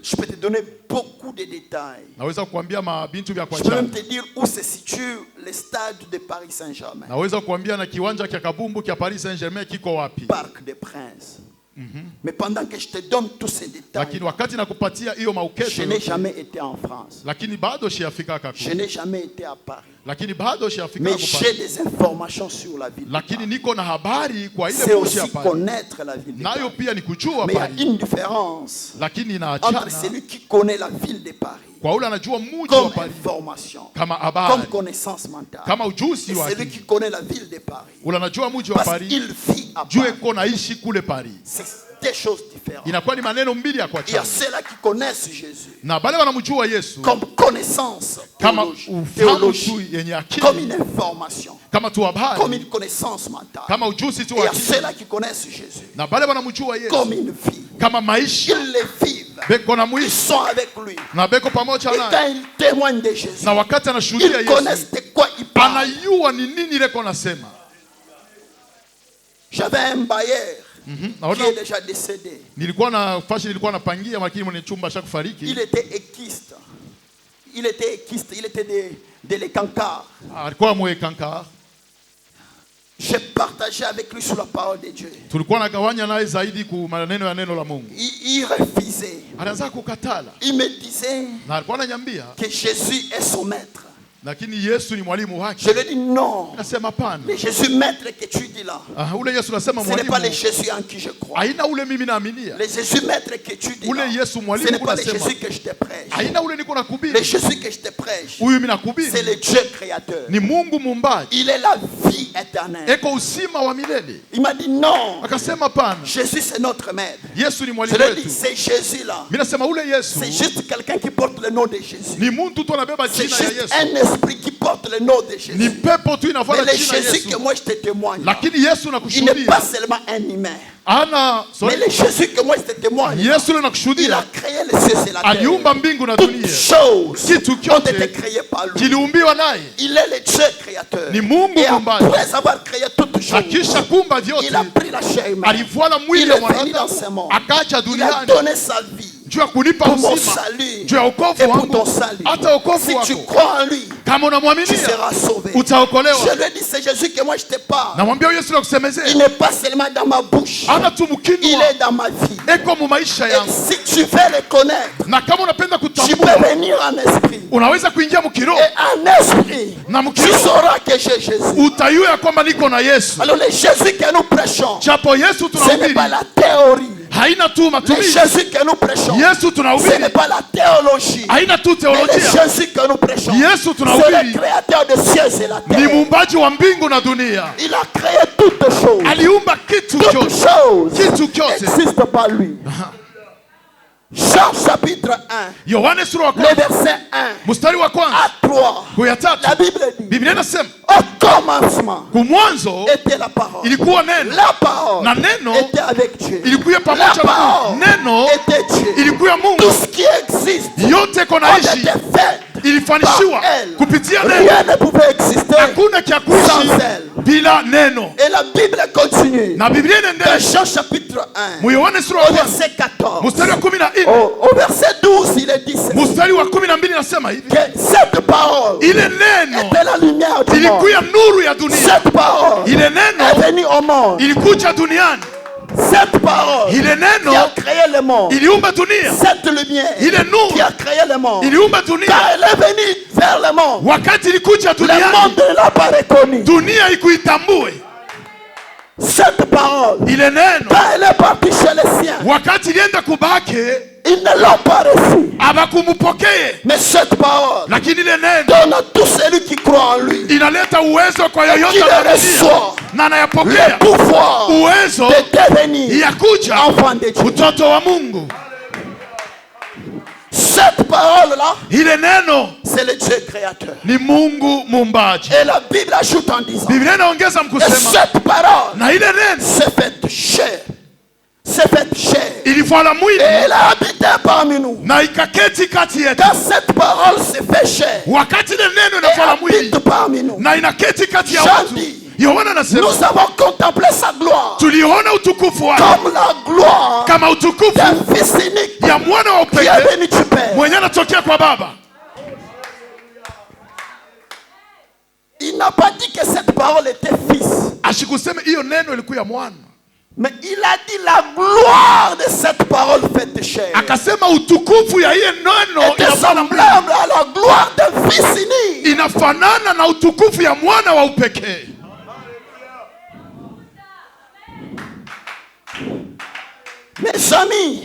Je peux te donner beaucoup de détails. Naweza kukuambia mabintu vya Je peux kuachana. même te dire où se situe le stade de Paris Saint-Germain. Naweza kukuambia na kiwanja kia kabumbu kia Paris Saint-Germain kiko wapi. Parc des Princes. Mais pendant que je te donne tous ces détails, Lakini wakati nakupatia hiyo maukezo, je n'ai jamais été en France. lakini bado shiyafika kako. Je n'ai jamais été à Paris. Lakini bado shiyafika Mais kako. j'ai des informations sur la ville. Lakini niko na habari kwa ile C'est mji ya aussi Paris. connaître la ville de Nayo Paris. pia ni kujua Mais il y a Paris. une différence Lakini entre inaachana celui qui connaît la ville de Paris kwa ule anajua mji wa comme Paris information, kama comme habari, connaissance mentale, kama ujuzi et wa celui akili. qui connaît la ville de Paris Ule anajua mji wa parce Paris, qu'il vit à jue Paris. ko naishi kule Paris. C'est des choses différentes. Inakuwa ni maneno mbili ya Il y a kuachana. ceux-là qui connaissent Jésus Na bale wanamjua Yesu comme connaissance kama ufahamu tu théologique, yenye comme une akili, information, kama tu comme habari, une connaissance mentale. kama ujuzi tu Et il y wa a akili. ceux-là qui connaissent Jésus Na bale wanamjua comme Yesu une vie. kama maisha, Ils le vivent. beko na Ils mwishi sont avec lui. na beko pamoja Et naye. quand ils témoignent de Jésus, Na wakati anashuhudia ils connaissent Yesu, de quoi ils parlent. anayua ni nini ile kona sema. J'avais un bailleur qui Naona est déjà décédé. nilikuwa na fashi, nilikuwa napangia lakini mwenye chumba cha kufariki. Il était équiste. Il était équiste. Il était de l'Écancard. Alikuwa mwekankar. J'ai partagé avec lui sur la parole de Dieu. Tulikuwa nagawanya naye zaidi ku maneno ya neno la Mungu. Il refusait. Anaanza kukatala. Il me disait Na alikuwa ananiambia que Jésus est son maître. lakini Yesu ni mwalimu wake. Je lui ai dit non. Nasema pana. Le Jésus maître que tu dis là, Ule Yesu nasema ce n'est pas le mwalimu. Jésus en qui je crois. Haina ule mimi naaminia. Le Jésus maître que tu dis Ule là, Yesu ce mwalimu n'est pas le unasema. Jésus que je te prêche. Haina ule niko Le nakuhubiri. Jésus que je te prêche, Huyu mimi c'est nakuhubiri le Dieu créateur. ni Mungu muumbaji. Il est la vie éternelle. Eko uzima wa milele. Il m'a dit non. Akasema pana. Jésus c'est notre maître. Yesu ni Je mwalimu lui ai dit wetu. c'est Jésus là. Mimi nasema ule Yesu C'est juste quelqu'un qui porte le nom de Jésus. ni mtu tu anabeba C'est jina ya juste Yesu. un esprit qui porte le nom de Ni Jésus. pepo tu Mais inafuata le jina ya Jésus Yesu. que moi je te témoigne, là, Lakini Yesu il n'est nakushuhudia. pas seulement un humain. Ana Mais sorry. le Jésus que moi je te témoigne, Yesu ule il a nakushuhudia. créé les cieux et la terre. Aliumba mbingu na Toutes dunia. choses Kitu ont kyote été créées par lui. kiliumbiwa naye. Il est le Dieu créateur. Ni Mungu Et muumbaji. après avoir créé toutes choses, Akisha kumba il vyote, a pris la chair humaine. alivuala Il mwili est wa venu dans ce mwanadamu, monde. akaja Il a duniani donné sa vie juu ya kunipa pour mon uzima, salut juu ya et wokovu pour ton wangu, salut. hata wokovu Si tu wako. crois en lui, Kama tu unamwaminia seras sauvé. utaokolewa. Je lui ai dit, c'est Jésus que moi je te parle. Namwambia Yesu Il nakusemezea, n'est pas seulement dans ma bouche, hana tu il mkinwa, est dans ma vie. eko mu maisha Et yangu. si tu veux le connaître, Na kama unapenda tu kutambua, peux venir en esprit. unaweza kuingia mkiroho Et en esprit, na tu mkiroho, sauras que j'ai Jésus. utayua ya kwamba niko na Yesu. Alors le Jésus que nous prêchons, Japo Yesu ce n'est tunahubiri pas la théorie. haina tu Le matumizi. Jésus que nous prêchons, Yesu ce n'est tunahubiri pas la théologie. haina tu Mais le teolojia. Jésus que nous prêchons, Yesu c'est tunahubiri le créateur des cieux et la ni terre. muumbaji wa mbingu na dunia. Il a créé toutes choses. Aliumba kitu Toutes chote, choses kitu chote. existent par lui. Jean chapitre 1, Yohane sura wa le kwanza verset 1 mstari wa kwanza à 3. kuya La tatu, Bible dit, Biblia inasema au commencement kumwanzo était la parole. ilikuwa neno La parole na neno était avec Dieu. ilikuwa La pamoja na parole Mungu. Neno était Dieu. ilikuwa Tout Mungu. ce qui existe Yote a konaishi été fait ilifanishiwa par elle. kupitia neno. Rien ne pouvait exister Hakuna kia sans kuishi elle. bila neno. Et la Bible continue. Na Biblia Dans inaendelea Jean chapitre 1, mu Yohane sura wa au kwanza verset 14, mstari wa 14 au verset 12, il est dit ceci, mstari wa 12 nasema hivi, que cette parole ile neno était la lumière du monde. ilikuwa nuru ya dunia. Cette parole Ile est neno venue au monde. ilikuja duniani. Cette parole Ile neno qui a créé le monde. iliumba dunia. Cette lumière Ile nuru qui a créé le monde. iliumba Quand dunia. elle est venue vers le monde, Wakati ilikuja le duniani, monde ne l'a pas reconnue. dunia ikuitambue. Cette parole, Ile neno quand elle est partie chez les siens, wakati ilienda kubake ils ne l'ont pas reçue. abakumpokee, Mais cette parole lakini ile neno donne à tout celui qui croit en lui inaleta uwezo kwa qui yoyote le anayeamini reçoit na le anayapokea pouvoir uwezo de devenir ya kuja enfant de Dieu. mtoto wa Mungu. Cette parole-là, Ile neno c'est le Dieu créateur. ni Mungu muumbaji. Et la Bible ajoute en disant, Biblia inaongeza et mkusema, cette parole na ile neno s'est faite chair. C'est faite chair. ilivala Et mwili elle a habité parmi nous. na ikaketi kati yetu. Quand cette parole s'est fait chair Wakati ile neno et inavala mwili habite parmi nous, na inaketi kati ya Jean watu, dit, Yohana anasema nous avons contemplé sa gloire tuliona utukufu wake comme la gloire kama utukufu d'un fils unique ya mwana wa est venu du Père. mwenye anatokea kwa Baba. Il n'a pas dit que cette parole était fils. Ashikuseme hiyo neno ilikuwa ya mwana. Mais il a dit la gloire de cette parole faite chair. Akasema utukufu ya hiyo neno était semblable à la gloire d'un fils unique. Inafanana na utukufu ya mwana wa upekee. Mes amis,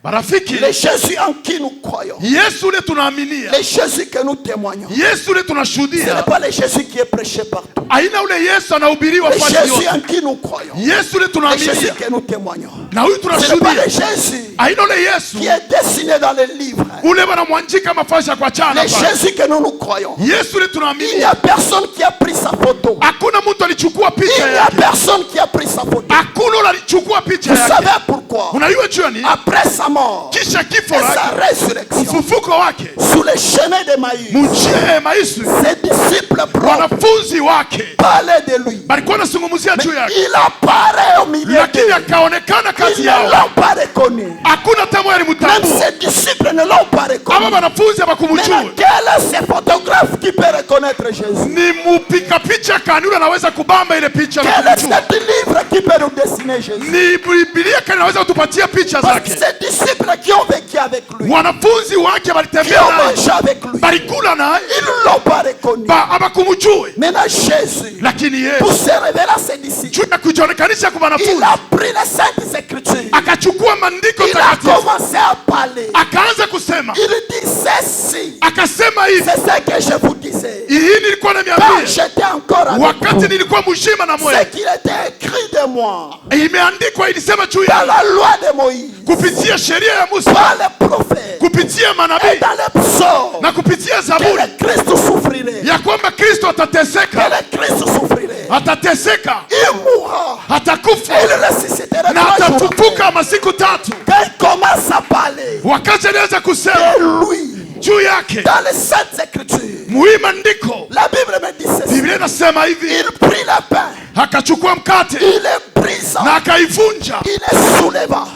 Barafiki, le Jésus en qui nous croyons, Yesu ule tunaaminia, le Jésus que nous témoignons, Yesu ule ce n'est tunashuhudia, pas le Jésus qui est prêché partout. aina ule Yesu anahubiriwa Le fasi Jésus yote. en qui nous croyons, Yesu ule le Jésus tunaaminia, que nous témoignons, na huyu ce n'est pas tunashuhudia, le Jésus aina ule Yesu qui est dessiné dans les livres. ule wanamwanjika mafasha kwa chana Le pale. Jésus que nous croyons, Yesu ule il n'y tunaaminia, a personne qui a pris sa photo. hakuna mtu alichukua Il picha n'y a yake, personne qui a pris sa photo. hakuna ule alichukua picha Vous yake. savez pourquoi? Unajua jua ni Après sa mort kisha et kifo sa lake, résurrection, ufufuko wake, sous le chemin de Maïs, mjie Maisu, ses disciples propres wanafunzi wake parlaient de lui. balikuwa nasungumzia juu yake, Il apparaît au milieu lakini d'eux. akaonekana kati Ils ne yao, l'ont pas reconnu. hakuna tamu Même alimtambua. ses disciples ne l'ont pas Aba reconnu. wanafunzi Maintenant, hawakumjua. quel est ce photographe qui peut reconnaître Jésus? Ni mupika picha kanuni anaweza kubamba ile picha na Quel est kumjua. ce livre qui peut nous dessiner Jésus? Ni Biblia kanuni anaweza kutupatia picha Parce que zake. ses disciples qui ont vécu avec lui, Wanafunzi wake qui walitembea ont naye, mangé avec lui, balikula naye, ils ne l'ont pas reconnu. habakumjue. Maintenant, Jésus, Lakini pour Yesu se révéler à ses disciples, juu ya kujionekanisha kwa il wanafunzi, a pris les saintes écritures. akachukua maandiko Il a takatifu, commencé à parler. akaanza kusema, Il dit ceci. akasema hivi, C'est ce que je vous disais. hii nilikuwa Quand nimeambia j'étais encore avec wakati vous, nilikuwa mzima na ce mwele. qu'il était écrit de moi Imeandikwa, ilisema juu dans ya la loi de Moïse, kupitia sheria ya Musa, par les prophètes kupitia et manabii dans les psaumes, na kupitia que Zaburi, le Christ souffrirait. ya kwamba Kristo Que atateseka, le Christ souffrirait. atateseka, Il mourra. atakufa Et il ressuscitera na 3 jours après. atafufuka masiku tatu. Quand il commence à parler Wakati aliweza kusema de lui juu yake dans les saintes écritures, muhimu andiko, la Bible me dit ceci. Biblia inasema hivi, Il prit le pain, akachukua mkate il le brisa, na akaivunja. il le souleva.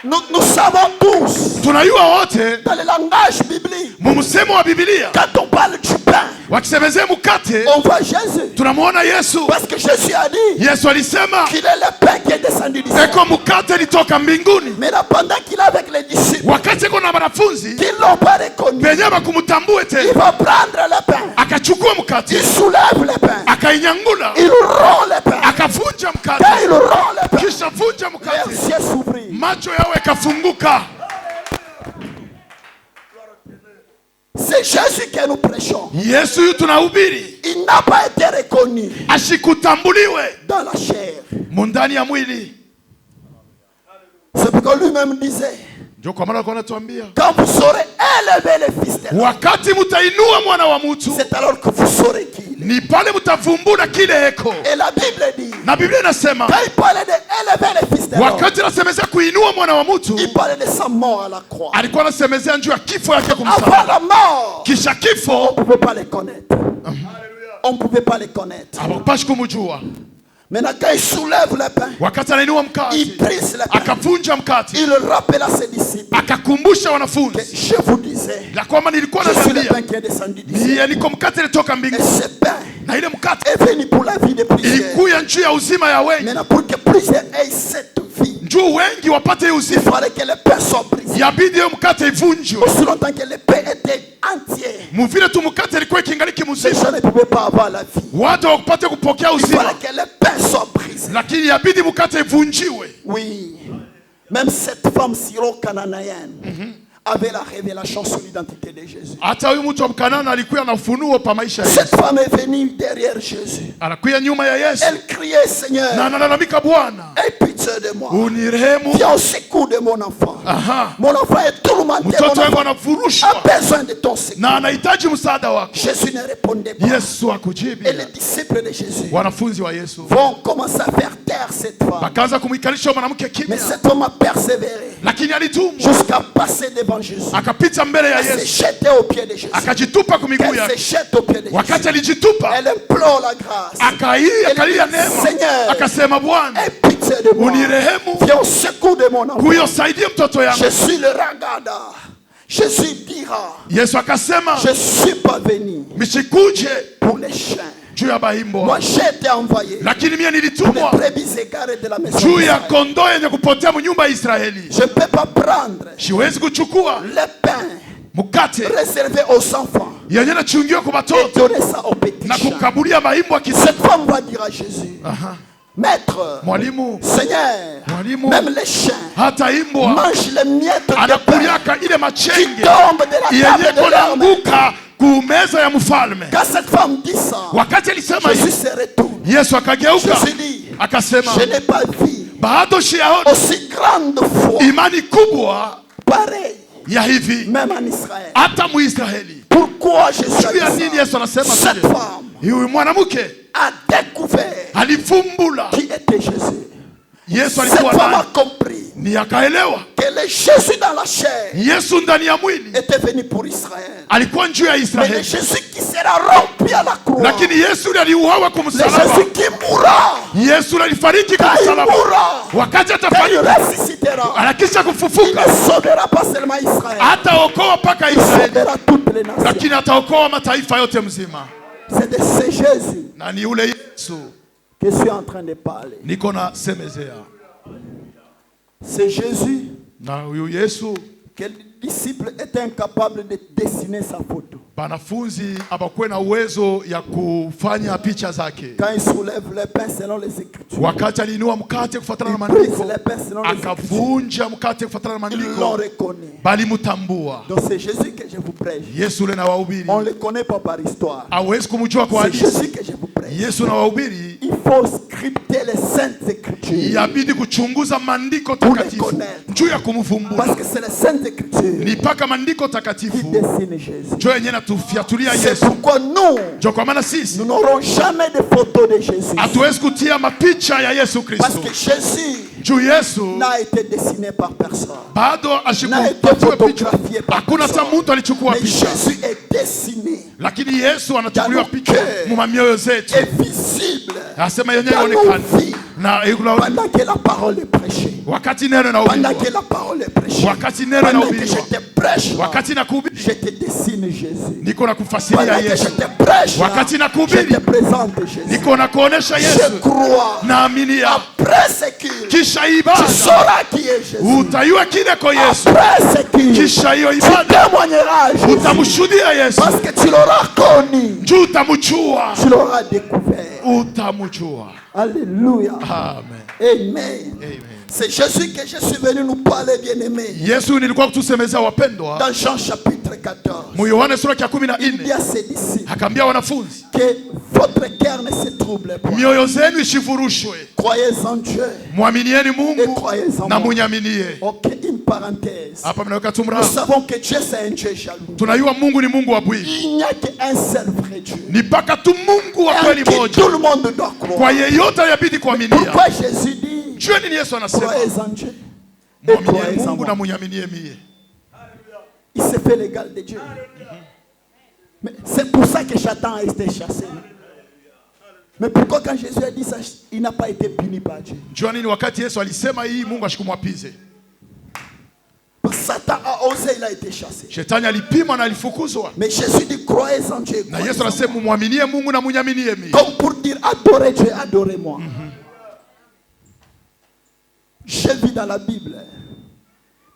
Nous savons tous, Tunajua wote dans le langage biblique, mumsemo wa Biblia quand on parle du pain, wakisemezea mkate, on voit Jésus. tunamwona Yesu. Parce que Jésus a dit Yesu alisema qu'il est le pain qui est descendu du ciel. eko mkate litoka mbinguni. Mais là, pendant qu'il est avec les disciples, Wakati eko na wanafunzi qui ne l'ont pas reconnu, penye bakumtambue il tena, va prendre le pain, akachukua il mkate, soulève le pain, akainyangula, il rompt le pain. akavunja Quand mkate, il rompt le pain, kisha vunja les mkate, yeux s'ouvrent. macho yao yakafunguka. C'est Jésus que nous prêchons. Yesu huyu tunahubiri, Il n'a pas été reconnu ashikutambuliwe dans la chair. mundani ya mwili. C'est pourquoi lui-même disait, Ndio kwa maana alikuwa anatuambia quand vous saurez élever le Fils de l'homme, wakati mutainua mwana wa mtu, c'est alors que vous saurez qui il est. ni pale mutavumbura kile eko. Et la Bible dit, Na Biblia inasema quand il parlait d'élever le Fils de l'homme, wakati anasemezea kuinua mwana wa mtu, il parlait de sa mort à la croix. alikuwa anasemezea juu ya kifo yake Avant kumsalaba. la mort, Kisha on kifo ne pouvait pas les connaître. On ne pouvait pas les connaître. hawapashi kumjua. Maintenant, quand il soulève le pain, Wakati anainua il mkate, brise le pain. akavunja mkate, Il rappelle à ses disciples akakumbusha que wanafunzi je vous disais, ya kwamba nilikuwa je suis le naambia pain qui est descendu du ciel. ni niko mkate ilitoka Et mbinguni, ce pain na ile mkate est venu pour la vie de plusieurs. ilikuya njuu ya uzima ya wengi, Maintenant, pour que plusieurs aient cette vie, njuu wengi wapate hiyo il uzima. fallait que le pain soit brisé. Yabidi hiyo mkate ivunjwe. Aussi longtemps que le pain était entier, Muvile tu mkate ilikuwa ikingaliki les mzima, gens ne pouvaient pas avoir la vie. watu hawakupata kupokea Il uzima, fallait que le pain soit brisé. lakini yabidi mkate ivunjiwe. Oui, même cette femme syro-cananéenne avait la révélation sur l'identité de Jésus. Hata huyu mtu wa Mkanana alikuwa na ufunuo pa maisha ya Yesu, Cette femme est venue derrière Jésus. anakuya nyuma ya Yesu Elle criait, na Seigneur, analalamika, Bwana aie pitié de moi. unirehemu, Viens au secours de mon enfant. aha, Mon enfant est tourmenté. mtoto Mon wangu enfant anafurushwa a besoin de ton secours. na anahitaji msaada wako. Jésus ne répondait pas. Yesu akujibu. Et les disciples de Jésus Wanafunzi wa Yesu vont commencer à faire taire cette femme. wakaanza kumwikalisha mwanamke Mais kimya, cet homme a persévéré lakini alitumwa jusqu'à passer devant Jésus. akapita mbele ya Elle s'est Yesu, jetée aux pieds de Jésus. akajitupa kwa miguu Elle se yake. jette aux pieds de Jésus. Wakati alijitupa Elle implore la grâce. akalia Elle neema, dit, Seigneur, akasema, Bwana aie pitié pitié de moi. unirehemu, Viens au secours de mon enfant. kuyosaidie mtoto yangu. Jésus le regarda. Jésus dira, Yesu akasema, je suis pas venu msikuje pour les chiens. juu ya bahimbo, Moi j'ai été envoyé lakini mie pour les nilitumwa brebis égarées de la maison juu ya d'Israël. kondoo yenye kupotea mnyumba ya Israeli. Je ne peux pas prendre Siwezi kuchukua le pain mkate réservé aux enfants yenye nachungiwa kwa et watoto donner ça aux petits na chiens. kukabulia bahimbo akisema, Cette femme va dire à Jésus, Maître, mwalimu, Seigneur, mwalimu, même les chiens hata imbwa mangent les miettes de pain anakuliaka ile qui machenge tombent de la yenye table de leur maître. kunaanguka kumeza ya mfalme. Quand cette femme dit ça, Wakati alisema Jésus hivi, se retourne. Yesu akageuka Jésus dit, akasema, je n'ai pas vu bado siyaona aussi grande foi imani kubwa pareille, ya hivi même en Israël. hata Muisraeli. Pourquoi Jésus a Juu ya dit nini ça? Yesu anasema Cette vile? femme Huyu mwanamke a découvert alifumbula qui était Jésus. Yesu Cette alikuwa femme a naye, compris ni akaelewa que le Jésus dans la chair Yesu ndani ya mwili était venu pour Israël. alikuwa juu ya Mais le Israeli, Jésus qui sera rompu à la croix, lakini Yesu ndiye aliuawa kwa le msalaba. Jésus qui mourra, Yesu alifariki kwa quand il msalaba. mourra, Wakati quand il atafariki, ressuscitera, anakisha il kufufuka, ne sauvera pas seulement Israël, hataokoa mpaka il Israeli, sauvera toutes les nations. lakini ataokoa mataifa yote mzima. C'est de ce Jésus Na ni ule Yesu que je suis en train de parler. niko na semezea, C'est Jésus na huyu Yesu que les disciples étaient incapables de dessiner sa photo. banafunzi abakuwe na uwezo ya kufanya picha zake. Quand il soulève les pains selon les Écritures, Wakati aliinua mkate kufuatana na il brise maandiko, les pains selon les Écritures, akavunja mkate kufuatana na ils l'ont maandiko, reconnu. balimutambua. Donc c'est Jésus que je vous prêche. Yesu ule na wahubiri On ne le connaît pas par histoire. hawezi kumjua kwa C'est hadithi. Jésus que je vous prêche. Yesu na wahubiri Il faut scripter les saintes Écritures. yabidi kuchunguza maandiko Pour les takatifu connaître. juu ya kumvumbua. Parce que c'est les saintes Écritures Ni paka maandiko qui takatifu dessinent Jésus. njo yenye natufiatulia C'est Yesu. pourquoi nous, Njo kwa maana sisi nous n'aurons jamais de photos de Jésus. hatuwezi kutia mapicha ya Yesu Parce Kristo que Jésus juu Yesu n'a été dessiné par personne. bado Na ashikupatiwa picha, photographié par hakuna hata personne. mtu alichukua Mais picha, Jésus est dessiné, lakini Yesu anachukuliwa Dans picha nos cœurs. muma mioyo zetu, est visible asema yenyewe dans nos ionekane vies na pendant que la parole est prêchée. wakati neno Pendant que inahubiriwa, la parole est prêchée. wakati neno Pendant que inahubiriwa, je te prêche, là, wakati nakuhubiri je te dessine Jésus. niko na kufasiria Pendant que je Yesu, te prêche, là, wakati je nakuhubiri te présente Jésus. niko na kuonesha Je Yesu. crois. Naamini ya Après ce qu'il, kisha tu ibada sauras qui est Jésus. utayua kile ko Yesu, Après ce qu'il, kisha hiyo tu ibada témoigneras à Jésus. utamshuhudia Yesu, Parce que tu l'auras connu. juu utamjua, Tu l'auras découvert. utamjua. Alléluia. Amen, Amen. amen. C'est Jésus que je suis venu nous parler, bien-aimé. Yesu nilikuwa kutusemezea wapendwa, Dans Jean chapitre 14, mu Yohana sura ya il dit 14 à ses disciples akaambia wanafunzi, que votre cœur ne se trouble pas. mioyo zenu isifurushwe, Croyez en Dieu mwaminieni et Mungu croyez en na moi. munyaminie. Ok, une parenthèse. Hapa mnaweka tu Nous mraba, savons que Dieu c'est un Dieu jaloux. tunajua Mungu ni Mungu wa bwii, Il n'y a qu'un seul vrai Dieu. ni mpaka tu Mungu wa En kweli qui moja, tout le monde doit kwa croire. yeyote yabidi kuaminia. Pourquoi Jésus dit Jua nini Yesu anasema? croyez en Dieu et Mwaminie croyez en Mungu na moi. munyaminie mie. Il s'est fait l'égal de Dieu. Mais c'est pour ça que Satan a été chassé. Mais pourquoi quand Jésus a dit ça, il n'a pas été puni par Dieu? Jua nini wakati Yesu alisema hii Mungu ashikumwapize. Parce que Satan a osé, il a été chassé. Shetani alipima na alifukuzwa. Mais Jésus dit croyez en Dieu. Na Croyez Yesu en moi. anasema muaminie Mungu na munyaminie mie. Comme pour dire adorez Dieu, adorez-moi. J'ai vu dans la Bible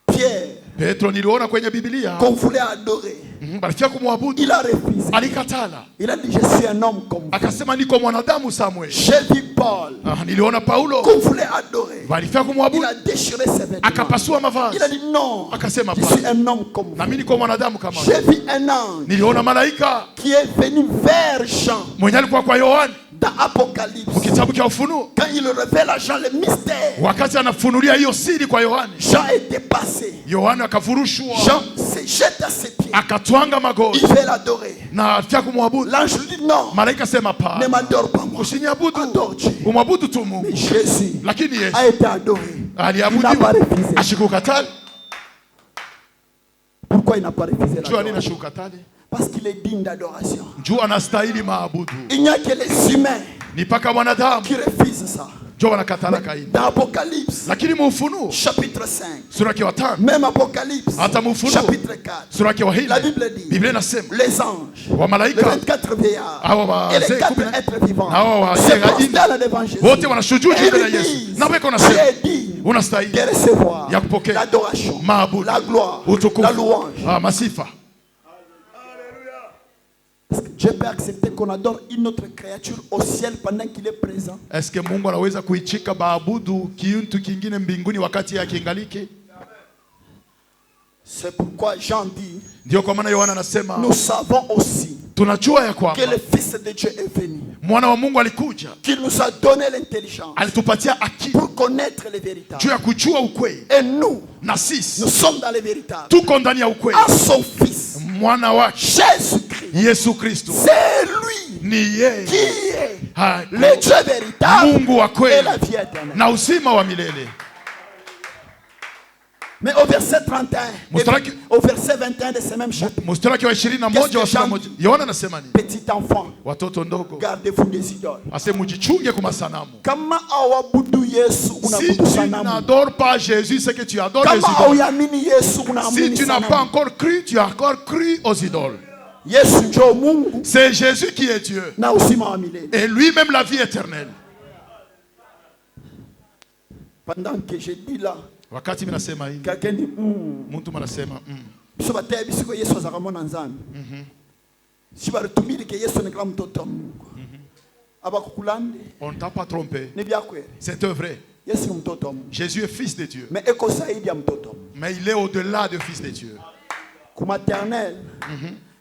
Pierre Petro niliona kwenye Biblia, qu'on voulait adorer. balifia kumwabudu, Il a refusé. alikatala. Il a dit je suis un homme comme vous. Akasema niko mwanadamu Samuel. J'ai vu Paul Niliona Paulo, qu'on voulait adorer. balifia Il kumwabudu, a déchiré ses vêtements. akapasua mavazi. Il a dit non, Akasema je suis hapana, un homme comme na vous. mimi niko mwanadamu kama J'ai wewe. vu un ange Niliona malaika qui est venu vers Jean mwenye alikuwa kwa Yohana dans Apocalypse. kitabu cha Ufunuo, Quand il révèle à Jean le mystère, wakati anafunulia hiyo siri kwa Yohana, Jean est dépassé. Yohana akafurushwa, Jean se jette à ses pieds. akatwanga magoti Il veut l'adorer. na afia kumwabudu. L'ange lui dit non, Malaika sema ne hapana, m'adore pas moi. usiniabudu, Adore Dieu. umwabudu tu Mungu. Mais Jésus Lakini Yesu a été adoré. Il n'a pas aliabudiwa, refusé. ashikukatali. Pourquoi il n'a pas refusé Jua nini l'adoration? ashikukatali? Parce qu'il est digne d'adoration. Jua anastahili maabudu. Il n'y a que les humains Ni paka mwanadamu qui refusent ça. ndio wanakatala Kaini. Dans Apocalypse, Lakini Ufunuo chapitre 5, sura yake wa 5, même Apocalypse, hata Ufunuo chapitre 4, sura yake wa la 4, Bible dit, Biblia inasema les anges, wa les malaika 24 vieillards et les 4 êtres vivants se prosternent devant Jésus wote wanashujudu et mbele ya ils Yesu. disent, Na weko tu nasema es digne de unastahili recevoir ya kupokea l'adoration, maabudu, la gloire, utukufu, la louange. masifa. Est-ce que Dieu peut accepter qu'on adore une autre créature au ciel pendant qu'il est présent? Est-ce que Mungu anaweza kuichika baabudu kiuntu kingine mbinguni wakati yake ingaliki? C'est pourquoi Jean dit, Ndio kwa maana Yohana anasema nous savons aussi tunajua ya que kwamba le Fils de Dieu est venu, mwana wa Mungu alikuja, qu'il nous a donné l'intelligence alitupatia akili pour connaître les véritables. juu ya kujua ukweli, Et nous, na sisi nous sommes dans les véritables. tuko ndani ya ukweli. En son Fils, Mwana wake Jésus-Christ. Yesu Kristo C'est lui ni yeye qui est Ha- le Dieu véritable Mungu wa et kweli la vie éternelle. na uzima wa milele. Mais au verset 31, Mustaki- au verset 21 de ce même chapitre, Mstari wake wa 21 Qu'est-ce wa que sura Jean moja, dit? Yohana anasema nini? petit enfant, Watoto ndogo, gardez-vous des idoles. ase mujichunge kwa masanamu. Kama awabudu Yesu Si unabudu tu sanamu. n'adores pas Jésus, c'est que tu adores les Kama idoles. auyamini Yesu Si unaamini tu n'as pas sanamu. encore cru, tu as encore cru aux idoles. Yesu ndio Mungu C'est Jésus qui est Dieu na uzima wa milele. et lui-même la vie éternelle. Pendant que je dis là, Wakati mimi nasema hivi, quelqu'un dit mtu anasema biso bataya bisiko Yesu azakamo na nzambe. Si baritumiri ke Yesu ni kama mtoto wa Mungu. Abakukulande on ne t'a pas trompé. ni bya kweli. C'est vrai. Yesu ni mtoto wa Mungu. Jésus est fils de Dieu. Mais eko zaidi ya mtoto wa Mungu. Mais il est au-delà de fils de Dieu. Ku maternelle,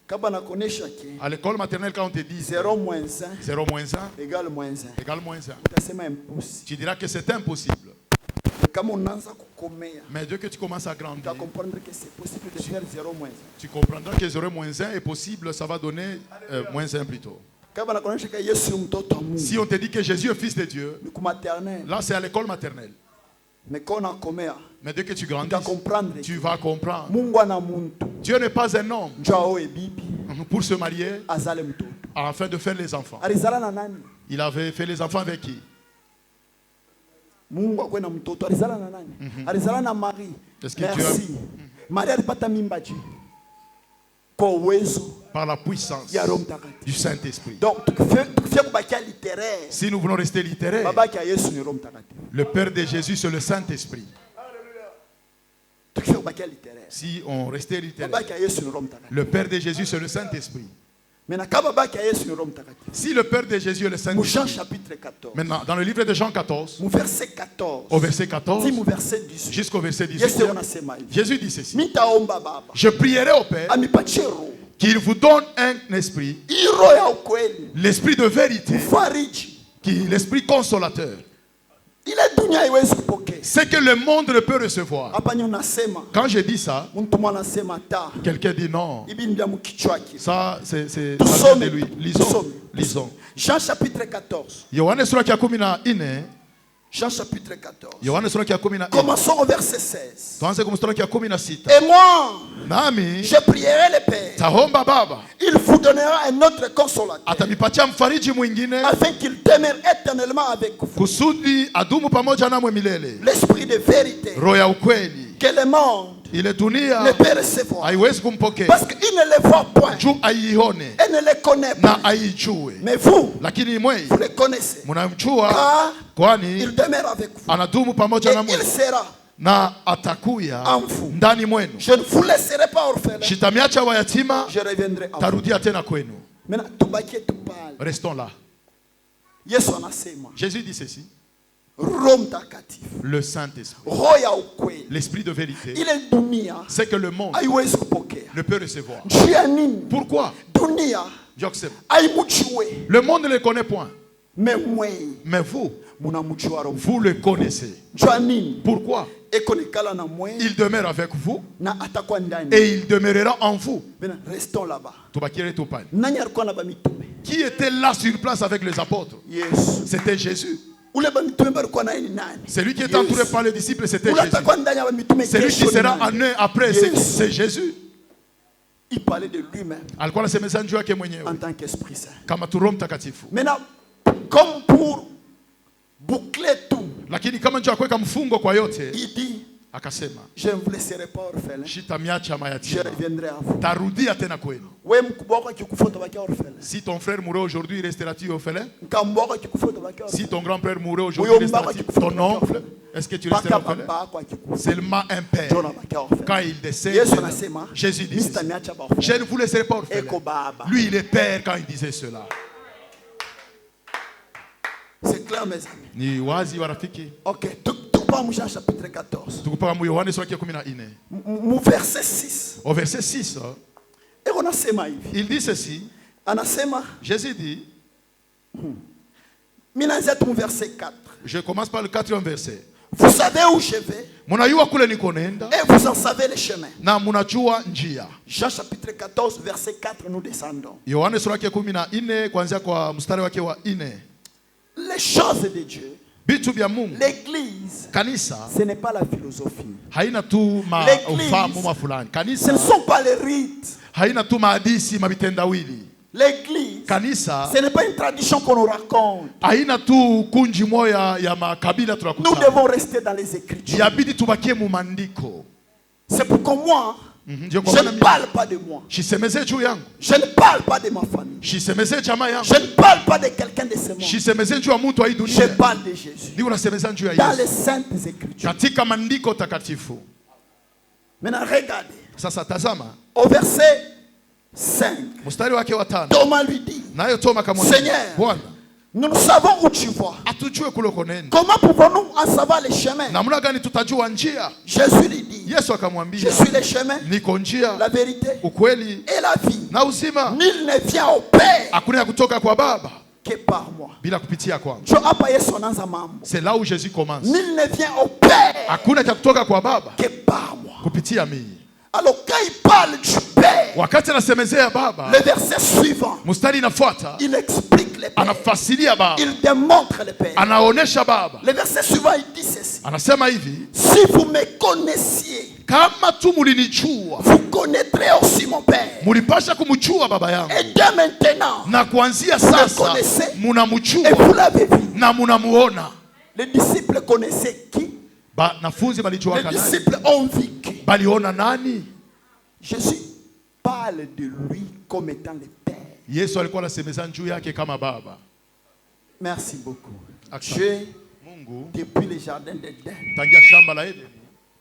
kaba nakonesha ke À l'école maternelle, quand on te dit 0 moins 1 0 moins 1 égale moins 1. égale moins 1, Utasema impossible. tu diras que c'est impossible. Kama unaanza kukomea, Mais dès que tu commences à tu grandir, vas comprendre que c'est possible de faire 0 moins 1. tu comprendras que 0 moins 1 est possible, ça va donner moins 1 plutôt. Kama nakonesha ke Yesu ni mtoto wa Mungu. Si on te dit que Jésus est fils de Dieu, Ni ku maternelle. là c'est à l'école maternelle. Mais quand on a komea, Mais dès que tu tu grandis, vas comprendre. tu vas comprendre. Mungu ana muntu. Dieu n'est pas un homme Njoo aoe bibi, pour se marier azale mtoto. afin de faire les enfants. Alizala na nani? Il avait fait les enfants avec qui? Mungu akwe na mtoto. Alizala na nani? Alizala na Marie. Est-ce que Merci. Maria alipata mimba je. Kwa uwezo Par la puissance ya Roho Mtakatifu. du Saint-Esprit. Donc tukifia kubakia littéraire. Si nous voulons rester littéraires, Babaki ya Yesu ni Roho Mtakatifu. le Père de Jésus c'est le Saint-Esprit. Tukifia kubakia littéraire. Si on restait littéraire, Babaki ya Yesu ni Roho Mtakatifu. le Père de Jésus c'est le Saint-Esprit. Maintenant kama babaki ya Yesu ni Roho Mtakatifu. Si le Père de Jésus est le Mu Jean Saint-Esprit, chapitre 14. maintenant dans le livre de Jean 14, Mu verset 14. au verset 14 Ti mu verset 18. jusqu'au verset Yesu 18, anasema hivi. Jésus dit ceci: Nitaomba Baba Je prierai au Père amipatie roho. qu'il vous donne un esprit, Hii roho ya ukweli. l'esprit de vérité, Fariji. l'esprit consolateur. Ile dunia haiwezi kupokea. C'est que le monde ne peut recevoir. Hapa nyo nasema Quand je dis ça, mtu mwana anasema ta. quelqu'un dit non. Ibi ndio mkichwa chake. Ça, c'est ça vient Tusome. de lui. Lisons. Tusome. Lisons. Jean chapitre 14. Yohane sura ya 14. Jean chapitre 14. Yohane sura ya 14. Commençons au verset 16. Tuanze kwa mstari wa 16. Et moi, Nami je prierai le Père. taomba Baba Il vous donnera un autre consolateur atanipatia mfariji mwingine afin qu'il demeure éternellement avec vous. kusudi adumu pamoja namwe milele. L'esprit de vérité Roho ya ukweli que le monde ile ne dunia peut recevoir. haiwezi kumpokea Parce qu'il ne le voit point juu aione et ne le connaît na pas. aijue, Mais vous, lakini mwe vous le connaissez. mnamjua, Car kwani il demeure avec vous. anadumu pamoja Et na mwe il sera na atakuya en vous. ndani mwenu. Je ne vous laisserai pas orphelin. Shitamiacha wayatima, Je reviendrai à vous. tarudia tena kwenu. Maintenant, tubakie tupale. Restons là. Yesu anasema Jésus dit ceci: Roho Mtakatifu, le Saint-Esprit, roho ya ukweli, l'Esprit de vérité, ile dunia c'est que le monde haiwezi kupokea. ne peut recevoir. Juu ya nini? Pourquoi? Dunia Joseph, haimjue, le monde ne le connaît point, mais mwei mais vous, munamjua Roho. vous le connaissez. Juu ya nini? Pourquoi? Eko nikala na mwei Il demeure avec vous na atakuwa ndani. et il demeurera en vous. Maintenant, restons là-bas. Tubakire tupani. Nani alikuwa na bamitume? Qui était là sur place avec les apôtres? Yesu. C'était Jésus. Ule bamitume balikuwa na yeye ni nani? Celui qui est entouré par les disciples, c'était Ule Jésus. atakuwa ndani ya bamitume Celui qui kesho ni sera nani? en eux après, Yes. c'est Jésus. Il parlait de lui-même Alikuwa anasemeza juu yake mwenyewe en tant qu'Esprit Saint. kama tu Roho Mtakatifu. Maintenant, comme pour boucler tout. Lakini kama njoo kuweka mfungo kwa yote, Il dit, akasema je ne vous laisserai pas orphelin. shitamiacha Je mayatima, reviendrai à vous. tarudia tena kwenu. We mkubwa wako akikufa utabakia orphelin. Si ton frère mourait aujourd'hui, resteras-tu orphelin? Mkambwa wako akikufa utabakia orphelin. Si ton grand-père mourait aujourd'hui, resteras-tu ton oncle? Est-ce que tu resteras Mpaka orphelin? baba wako akikufa. Seulement un père. Ndio unabakia orphelin. Quand il décède, Yesu anasema, Jésus dit, sitaniacha ba orphelin. je ne vous laisserai pas orphelin. Eko baba. Lui, il est père quand il disait cela. C'est clair mes amis. Ni wazi warafiki. OK, tukupa mu Jean chapitre 14. Tukupaka mu Yohane sura ya 14. Mu verset 6. Au verset 6, Eko nasema hivi. il dit ceci. Anasema, Jésus dit, minaanzia tu mu verset 4. je commence par le 4e verset. Vous savez où je vais Munajua kule niko nenda et vous en savez le chemin. na munajua njia. Jean chapitre 14 verset 4 nous descendons. Yohane sura ya 14 kuanzia kwa mstari wake wa 4. Les choses de Dieu, Vitu vya Mungu, l'église, kanisa ce n'est pas la philosophie. haina tu L'église, ufahamu fulani. Ce Kanisa ne sont pas les rites. haina tu maadisi mabitendawili. L'église, Kanisa ce n'est pas une tradition qu'on nous raconte. haina tu kunji moya ya makabila Nous tunakutana. devons rester dans les Écritures. Yabidi tubakie mu maandiko. C'est pourquoi moi, Ndio kwa je maana ne parle pas de moi. shisemeze juu yangu. Je ne parle pas de ma famille. Shisemeze chama yangu. Je ne parle pas de quelqu'un de ce monde. Shisemeze juu ya mtu wa hii Je dunia. parle de Jésus. Ndio unasemeza juu ya Dans les Yesu. saintes Écritures. Katika maandiko takatifu. Maintenant, regardez. Sasa tazama Au verset 5, mstari wake wa 5. Thomas lui dit, Nayo Toma akamwambia, Seigneur, Bwana, nous savons où tu vas. atujue kule uko nenda. Comment pouvons-nous en savoir les chemins? Namna gani tutajua njia? Jésus lui dit, Yesu je akamwambia, suis le chemin, niko njia, la vérité ukweli et la vie. na uzima. Nul ne vient au Père Hakuna ya kutoka kwa Baba que par moi. bila kupitia kwangu. Je hapa Yesu anaanza mambo. C'est là où Jésus commence. Nul ne vient au Père Hakuna cha kutoka kwa Baba que par moi. kupitia mimi. Alors quand il parle du Père, Wakati anasemezea Baba, le verset suivant, mstari inafuata il explique le Père. anafasiria Baba, Il démontre le Père. anaonesha Baba. Le verset suivant, il dit ceci. Anasema hivi, Si vous me connaissiez, kama tu mulinijua, vous connaîtrez aussi mon Père. mulipasha kumjua Baba yangu. Et dès maintenant, Na kuanzia Vous le sasa connaissez. et munamjua vous l'avez vu. na munamuona. Les disciples connaissaient qui? Banafunzi Les balijuaka nani? disciples ont vu qui? Baliona nani? Jésus parle de lui comme étant le Père. Yesu alikuwa anasemeza juu yake kama Baba. Merci beaucoup. Asante. Dieu, Mungu depuis le jardin d'Éden, tangia shamba la Edeni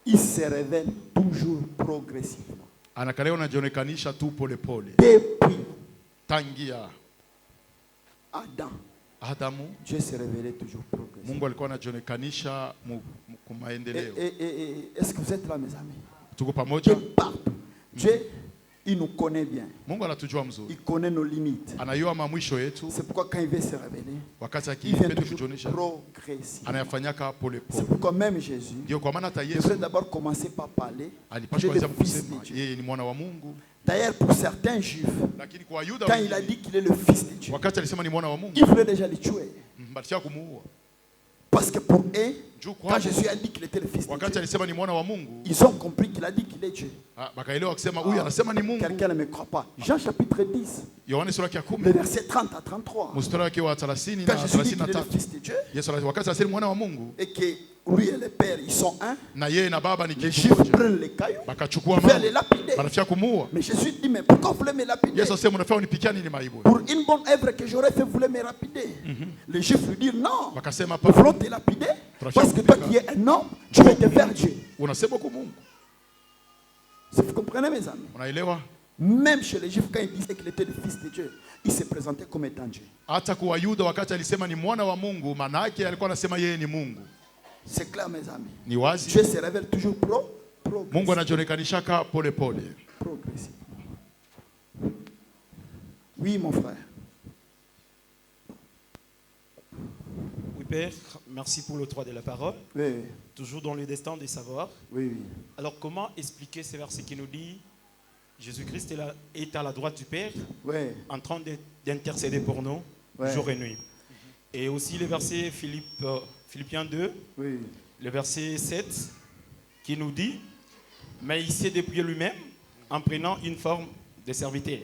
il se révèle toujours progressivement. anakaleo anajionekanisha tu polepole. Depuis Tangia Adam, Adamu, Dieu se révélait toujours progressivement. Mungu alikuwa anajionekanisha kwa maendeleo. Est-ce que vous êtes là, mes amis? Tuko De pamoja. partout. Dieu, il nous connaît bien. Mungu anatujua mzuri. Il connaît nos limites. Anayua mamwisho yetu. C'est pourquoi quand il veut se révéler, Wakati il vient akipenda toujours kujonesha progressivement. anayafanyaka C'est polepole. pourquoi même Jésus Ndio kwa maana hata Yesu devrait d'abord commencer par parler. alipaswa Il est kuanza le fils de kusema Dieu. yeye ni mwana wa Mungu. D'ailleurs, pour certains juifs, Lakini kwa Yuda quand il a dit qu'il est le fils de Dieu, wakati alisema ni mwana wa Mungu, il voulait déjà le tuer. balisha kumuua. Parce que pour eux, Juu quand kwa Jésus a dit qu'il était le fils de wakati Dieu, alisema ni mwana wa Mungu, ils ont compris qu'il a dit qu'il est Dieu. bakaelewa kusema huyu anasema ni Mungu. Quelqu'un ne me croit pas. Jean chapitre 10, Yohane sura ya le 10 verset 30 à 33. mstari wake wa 30 Quand na Jésus dit qu'il est le 33. fils de Dieu Yesu wakati alisema mwana wa Mungu et que lui et le Père, ils sont un, na yeye na baba ni les kitu juifs moja. prennent les cailloux, Bakachukua ils veulent les mawe, lapider. banafia kumuua. Mais Jésus dit, mais pourquoi vous voulez me lapider? Yesu asema unafaa unipikia nini maibu? Pour une bonne œuvre que j'aurais fait, vous voulez me lapider. Les juifs lui disent, non, Wakasema nous pa voulons te lapider parce que toi qui es un homme, tu veux te faire Dieu. unasema kwa Mungu. Si vous comprenez mes amis, Unaelewa? même chez les juifs, quand ils disaient qu'il était le fils de Dieu, il se présentait comme étant Dieu. Hata kwa Yuda wakati alisema ni mwana wa Mungu, maana yake alikuwa anasema yeye ni Mungu. C'est clair mes amis. Ni wazi. Dieu se révèle toujours Mungu anajionekanishaka pole pole. progressivement. Oui mon frère. Oui, Père, merci pour le droit de la parole. Oui, Toujours dans le destin de savoir. oui. Alors, comment expliquer ce verset qui nous dit Jésus-Christ est à la droite du Père, Oui, en train d'intercéder pour nous, Ouais. jour et nuit. Et aussi le verset Philippiens 2, oui. le verset 7, qui nous dit mais il s'est dépouillé lui-même en prenant une forme de serviteur.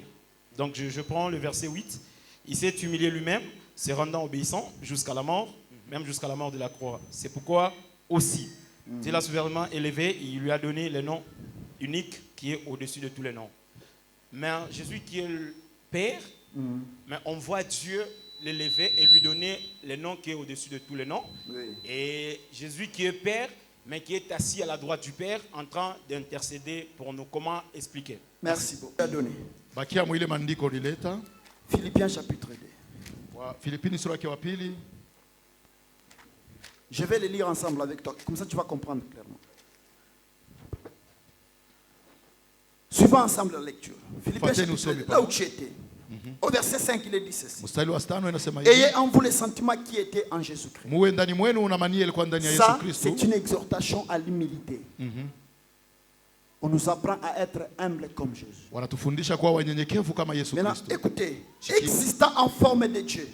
Donc, je prends le verset 8. Il s'est humilié lui-même, se rendant obéissant jusqu'à la mort, même jusqu'à la mort de la croix. C'est pourquoi aussi, Dieu l'a souverainement élevé et il lui a donné le nom unique qui est au-dessus de tous les noms. Mais Jésus qui est le Père, mais on voit Dieu l'élever et lui donner le nom qui est au-dessus de tous les noms. Oui. Et Jésus qui est Père, mais qui est assis à la droite du Père en train d'intercéder pour nous. Comment expliquer? Merci beaucoup. Philippiens chapitre 2. Je vais les lire ensemble avec toi, comme ça tu vas comprendre clairement. Suivons ensemble la lecture. Philippiens chapitre 2, là où tu étais. Au verset 5, il est dit ceci. Ayez en vous les sentiments qui étaient en Jésus-Christ. Ça, c'est une exhortation à l'humilité. On nous apprend à être humble comme Jésus. Maintenant, écoutez, existant en forme de Dieu,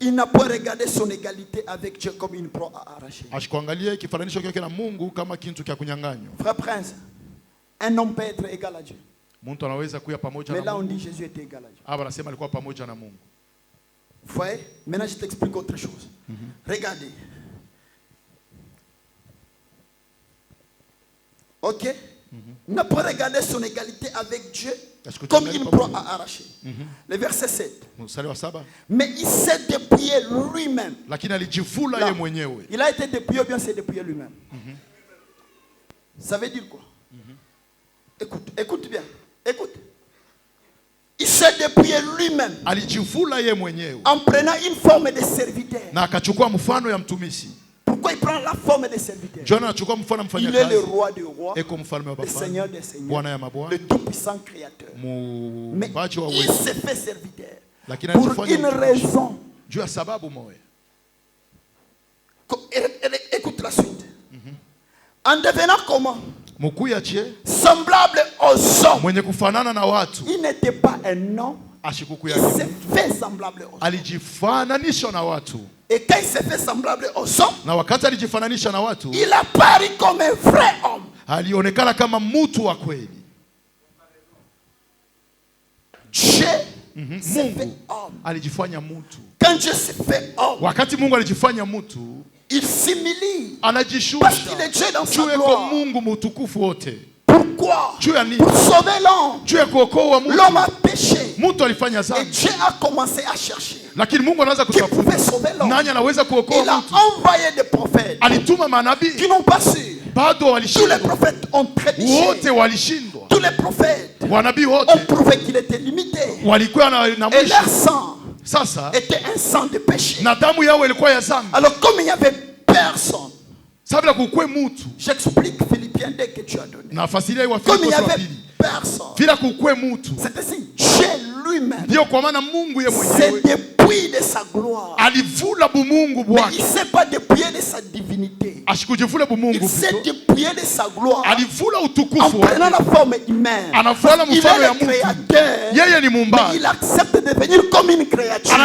il n'a pas regardé son égalité avec Dieu comme une proie à arracher. Frère Prince, un homme peut être égal à Dieu. Mais là on dit Jésus était égal à Dieu. Vous voyez? Maintenant je t'explique autre chose. Regardez. Ok? Il n'a pas regardé son égalité avec Dieu comme une proie à arracher. Le verset 7. Mais il s'est dépouillé lui-même. Là, il a été dépouillé ou bien s'est dépouillé lui-même. Ça veut dire quoi? Écoute bien. Écoute. Il s'est dépouillé lui-même en prenant une forme de serviteur. Pourquoi il prend la forme de serviteur? Il est le roi des rois, le Seigneur des seigneurs, le tout-puissant créateur. Mais il s'est fait serviteur pour une raison. Écoute la suite. En devenant comment? Semblable aux hommes. Il n'était pas un homme. Il s'est fait semblable aux hommes. Et quand il s'est fait semblable aux hommes, il a paru comme un vrai homme. Dieu s'est fait homme. Quand Dieu s'est fait homme, il s'humilie parce qu'il est Dieu dans sa gloire. Pourquoi? Pour sauver l'homme. L'homme a péché. Et Dieu a commencé à chercher qui pouvait sauver l'homme. Il a envoyé des prophètes qui n'ont pas su. Tous les prophètes ont trébuché. Tous les prophètes ont prouvé qu'il était limité. Et leur sang était un sang de péché. Alors comme il n'y avait personne, j'explique Philippiens dès que tu as donné. Comme il n'y avait personne, c'était si Dieu lui-même s'est dépouillé de sa gloire. Mais il ne s'est pas dépouillé de sa divinité. Il s'est dépouillé de sa gloire en prenant la forme humaine. Il est le créateur, mais il accepte de devenir comme une créature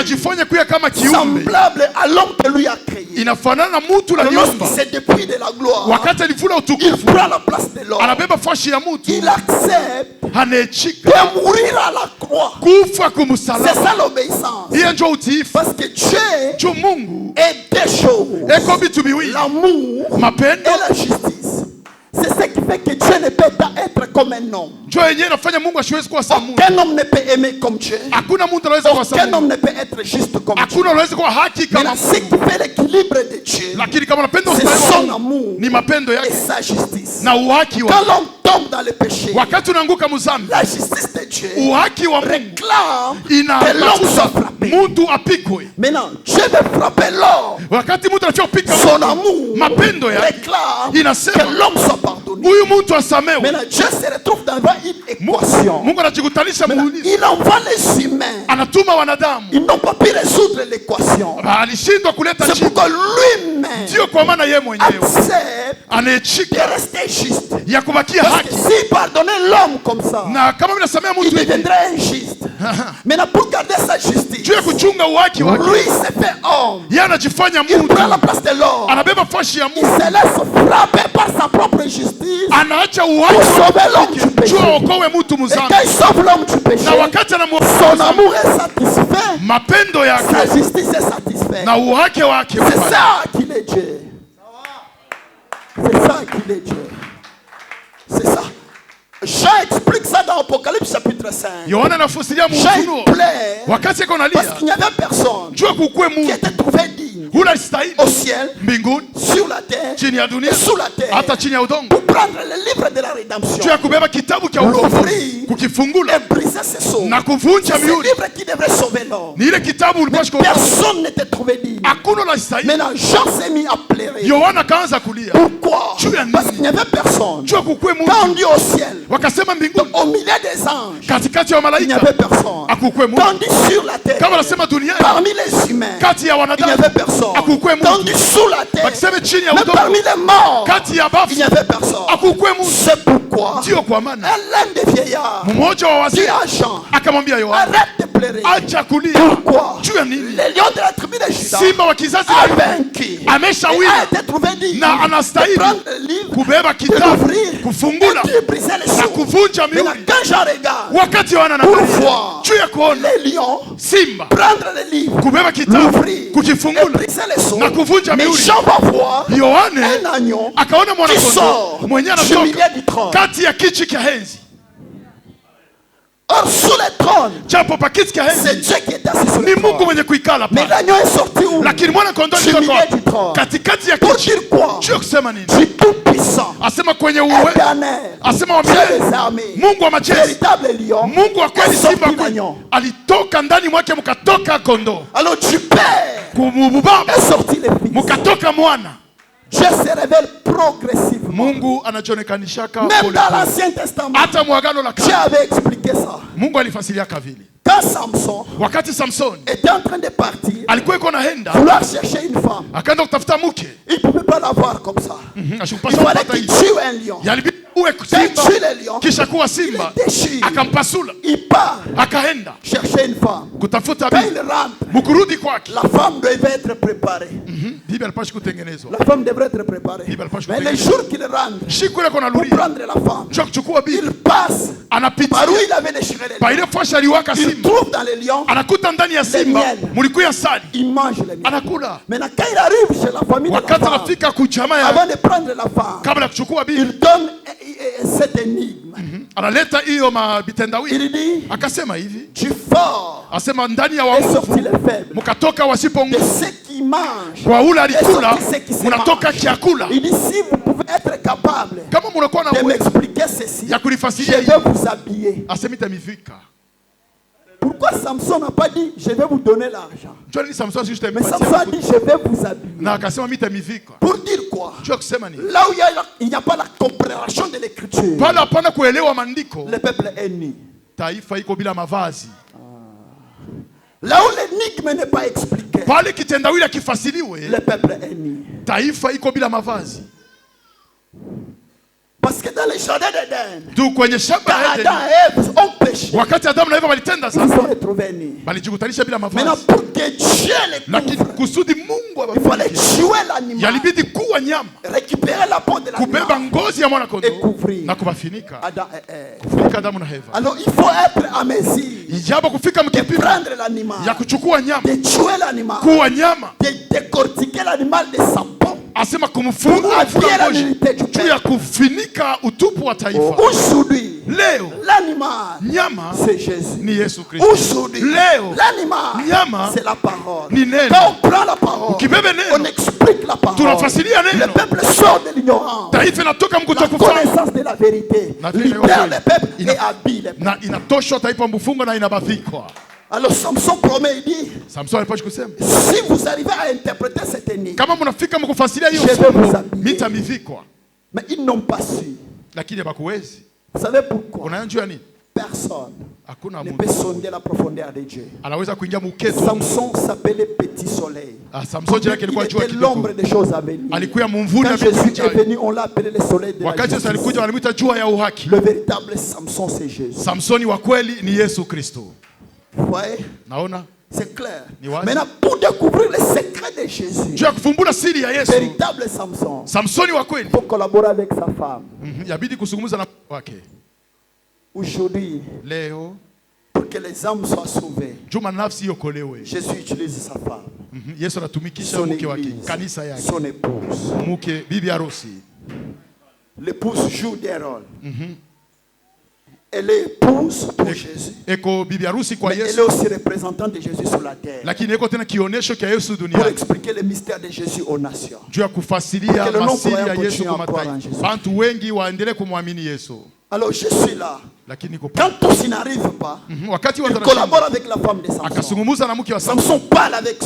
semblable à l'homme que lui a créé. Lorsqu'il s'est dépouillé de la gloire, il prend la place de l'homme. Il accepte de mourir à la croix. C'est ça l'obéissance. Parce que Dieu est deux choses: l'amour et la justice. C'est ce qui fait que Dieu ne peut pas être comme un homme. Aucun homme ne peut aimer comme Dieu. Aucun homme ne peut être juste comme Dieu. Mais ce qui fait l'équilibre de Dieu, c'est son amour et sa justice. Quand l'homme tombe dans le péché, la justice de Dieu réclame que l'homme soit frappé. Maintenant, Dieu veut frapper l'homme. Son amour réclame que l'homme soit pardonné. Maintenant, Dieu se retrouve devant une équation. Il envoie les humains. Ils n'ont pas pu résoudre l'équation. C'est pourquoi lui-même accepte de rester juste. Parce que s'il pardonnait l'homme comme ça, il deviendrait injuste. Maintenant, pour garder sa justice, lui s'est fait homme. Il prend la place de l'homme. Il se laisse frapper par sa propre justice pour sauver l'homme du péché. Et quand il sauve l'homme du péché, son amour est satisfait, sa justice est satisfaite. Na uhaki wake. C'est ça qu'il est Dieu. C'est ça qu'il est Dieu. C'est ça. Jean explique ça dans Apocalypse chapitre 5. Jean pleure parce qu'il n'y avait personne qui était trouvé digne au ciel, sur la terre et sous la terre pour prendre le livre de la rédemption, l'ouvrir et briser ses sceaux. C'est ce livre qui devrait sauver l'homme. Mais personne n'était trouvé digne. Maintenant Jean s'est mis à pleurer. Pourquoi? Parce qu'il n'y avait personne. Quand on dit au ciel, donc, au milieu des anges, il n'y avait personne. Tandis sur la terre, parmi les humains, il n'y avait personne. Tandis sous la terre, mais parmi les morts, il n'y avait personne. C'est pourquoi l'un des vieillards dit à Jean, arrête de pleurer. Pourquoi? Le lion de la tribu de Juda a vaincu et a été trouvé digne de prendre le livre, de l'ouvrir et de briser les sceaux. Maintenant, quand je regarde pour voir les lions prendre le livre, l'ouvrir et briser les sceaux, mais Jean va voir un agneau qui sort du milieu du trône. Or, sous le trône, c'est Dieu qui est assis sur le trône. Mais l'agneau est sorti où? Du milieu du trône. Pour dire quoi? Du tout-puissant, éternel, Dieu des armées, véritable lion, est sorti l'agneau. Alors du Père est sorti le Fils. Dieu se révèle progressivement. Même dans l'Ancien Testament, Dieu avait expliqué ça. Quand Samson était en train de partir, vouloir chercher une femme, il ne pouvait pas l'avoir comme ça. Il fallait qu'il tue un lion. Quand il tue le lion, il le déchire. Il part chercher une femme. Quand il rentre, la femme devait être préparée. La femme devrait être préparée. Mais le jour qu'il rentre pour prendre la femme, il passe par où il avait déchiré le lion. Il trouve dans les lions le miel. Il mange le miel. Maintenant, quand il arrive chez la famille de la femme, avant de prendre la femme, il donne cette énigme. Il dit, du fort est sorti le faible. De ceux qui mangent est sorti ceux qui se mangent. Il dit, si vous pouvez être capable de m'expliquer ceci, je vais vous habiller. Pourquoi Samson n'a pas dit je vais vous donner l'argent? Mais Samson a dit je vais vous habiller. Pour dire quoi? Là où il n'y a pas la compréhension de l'écriture, le peuple est nu. Là où l'énigme n'est pas expliquée, le peuple est nu. Parce que dans le jardin d'Éden, quand Adam et Ève ont péché, ils sont retrouvés nus. Maintenant, pour que Dieu les couvre, il fallait tuer l'animal, récupérer la peau de l'animal et couvrir Adam et Ève. Alors il faut être à mesure de prendre l'animal, de tuer l'animal, de décortiquer l'animal de sa peau. Aujourd'hui, l'animal, c'est Jésus. Aujourd'hui, l'animal, c'est la parole. Quand on prend la parole, on explique la parole. Le peuple sort de l'ignorance. La connaissance de la vérité libère le peuple et habille le peuple. Alors Samson promet, il dit, si vous arrivez à interpréter cette énigme, je vais vous habiller. Mais ils n'ont pas su. Vous savez pourquoi? Personne ne peut sonder la profondeur de Dieu. Samson s'appelait Petit Soleil. Il était l'ombre des choses à venir. Quand Jésus est venu, on l'a appelé le soleil de la justice. Le véritable Samson, c'est Jésus. Vous voyez? C'est clair. Maintenant, pour découvrir le secret de Jésus, véritable Samson, il faut collaborer avec sa femme. Aujourd'hui, pour que les âmes soient sauvées, Jésus utilise sa femme. Yesu anatumikisha mke wake, kanisa yake, son épouse. mke bibi harusi. L'épouse joue des rôles. Elle est épouse pour Jésus. Eko bibi harusi kwa Mais elle Yesu. est aussi représentante de Jésus sur la terre. Lakini eko tena kionesho kia Yesu Pour duniani. expliquer le mystère de Jésus aux nations. Juu ya kufasiria Pour que le masiri ya non-croyant Yesu continue kwa à croire en mataifa. Jésus. Bantu wengi waendelee kumwamini Yesu. Alors je suis là. Lakini niko Quand pale. tous n'arrivent pas, Wakati il watu collabore avec la femme de Samson. akasungumuza na mke wa Samson. Samson parle avec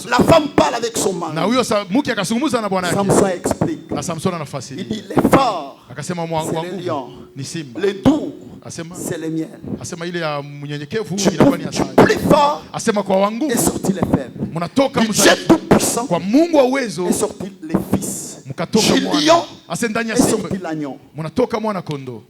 la femme parle avec son mari. Na huyo mke akasungumuza na bwana yake. Samson explique. Na Samson Il anafasiria. dit les forts, Akasema c'est les wangu lions. ni simba. Les doux, Asema c'est le miel. asema ile ya mnyenyekevu Du inakuwa ni asali. plus fort Asema kwa wangu est sorti les faibles. mnatoka Du Dieu tout-puissant kwa Mungu wa uwezo est sorti les fils. mkatoka Du mwana. lion Ase ndani ya est simba sorti l'agneau. mnatoka mwana kondoo.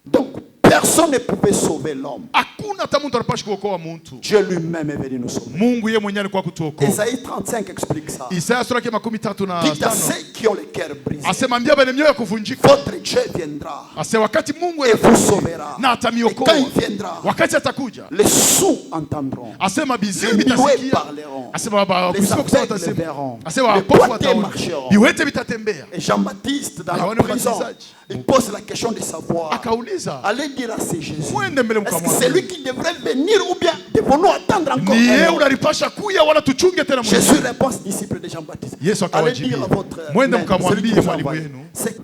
Donc personne ne pouvait sauver l'homme. Hakuna hata mtu anapashi kuokoa mtu. Dieu lui-même est venu nous sauver. Mungu yeye mwenyewe alikuwa kutuokoa. Isaïe 35 explique ça. Isaya sura ya 35. Dites à ceux qui ont le cœur brisé, Asema ambia bene mioyo ya kuvunjika. votre Dieu viendra Ase wakati Mungu et vous sauvera. na Et atamiokoa. quand il viendra, Wakati atakuja. les sourds entendront. Asema bizimu Les muets bitasikia. parleront. Asema baba Les kusiko kusema aveugles tasema. verront. Asema Les wapofu boiteux wataona. marcheront. Viwete vitatembea. Et Jean-Baptiste, dans la Yohane prison, Mbatizaji. il pose la question de savoir. Akauliza. Allez dire à ces Jésus, Mwende mbele est-ce que mkamwambie. c'est lui qui devrait venir ou bien devons-nous attendre encore Ni un yeye an? unalipasha kuya wala tuchunge tena Mungu. Jésus répond, disciple de Jean-Baptiste. Yesu Allez akawajibia. dire à votre Mwende maître, celui mkamwambie qui vous a mwalimu envoyé. wenu. C'est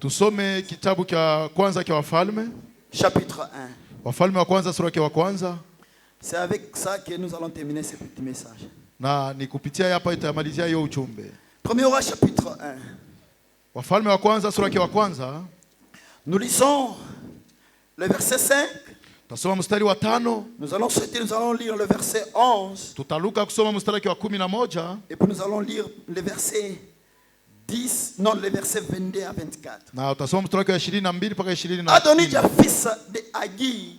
Tusome kitabu cha kwanza cha Wafalme. chapitre 1. Wafalme wa kwanza sura ya kwanza. C'est avec ça que nous allons terminer ce petit message. Na ni kupitia hapa itamalizia hiyo ujumbe. Premier roi chapitre 1. Wafalme wa kwanza sura ya kwanza. Nous lisons le verset 5. Tasoma mstari wa 5. Nous allons lire le verset 11. Tutaluka kusoma mstari wa 11. Et puis nous allons lire le verset 10, non, le verset 22 à 24. Na utasoma mstari wa 22 mpaka 24. Adonijah, fils de Hagith,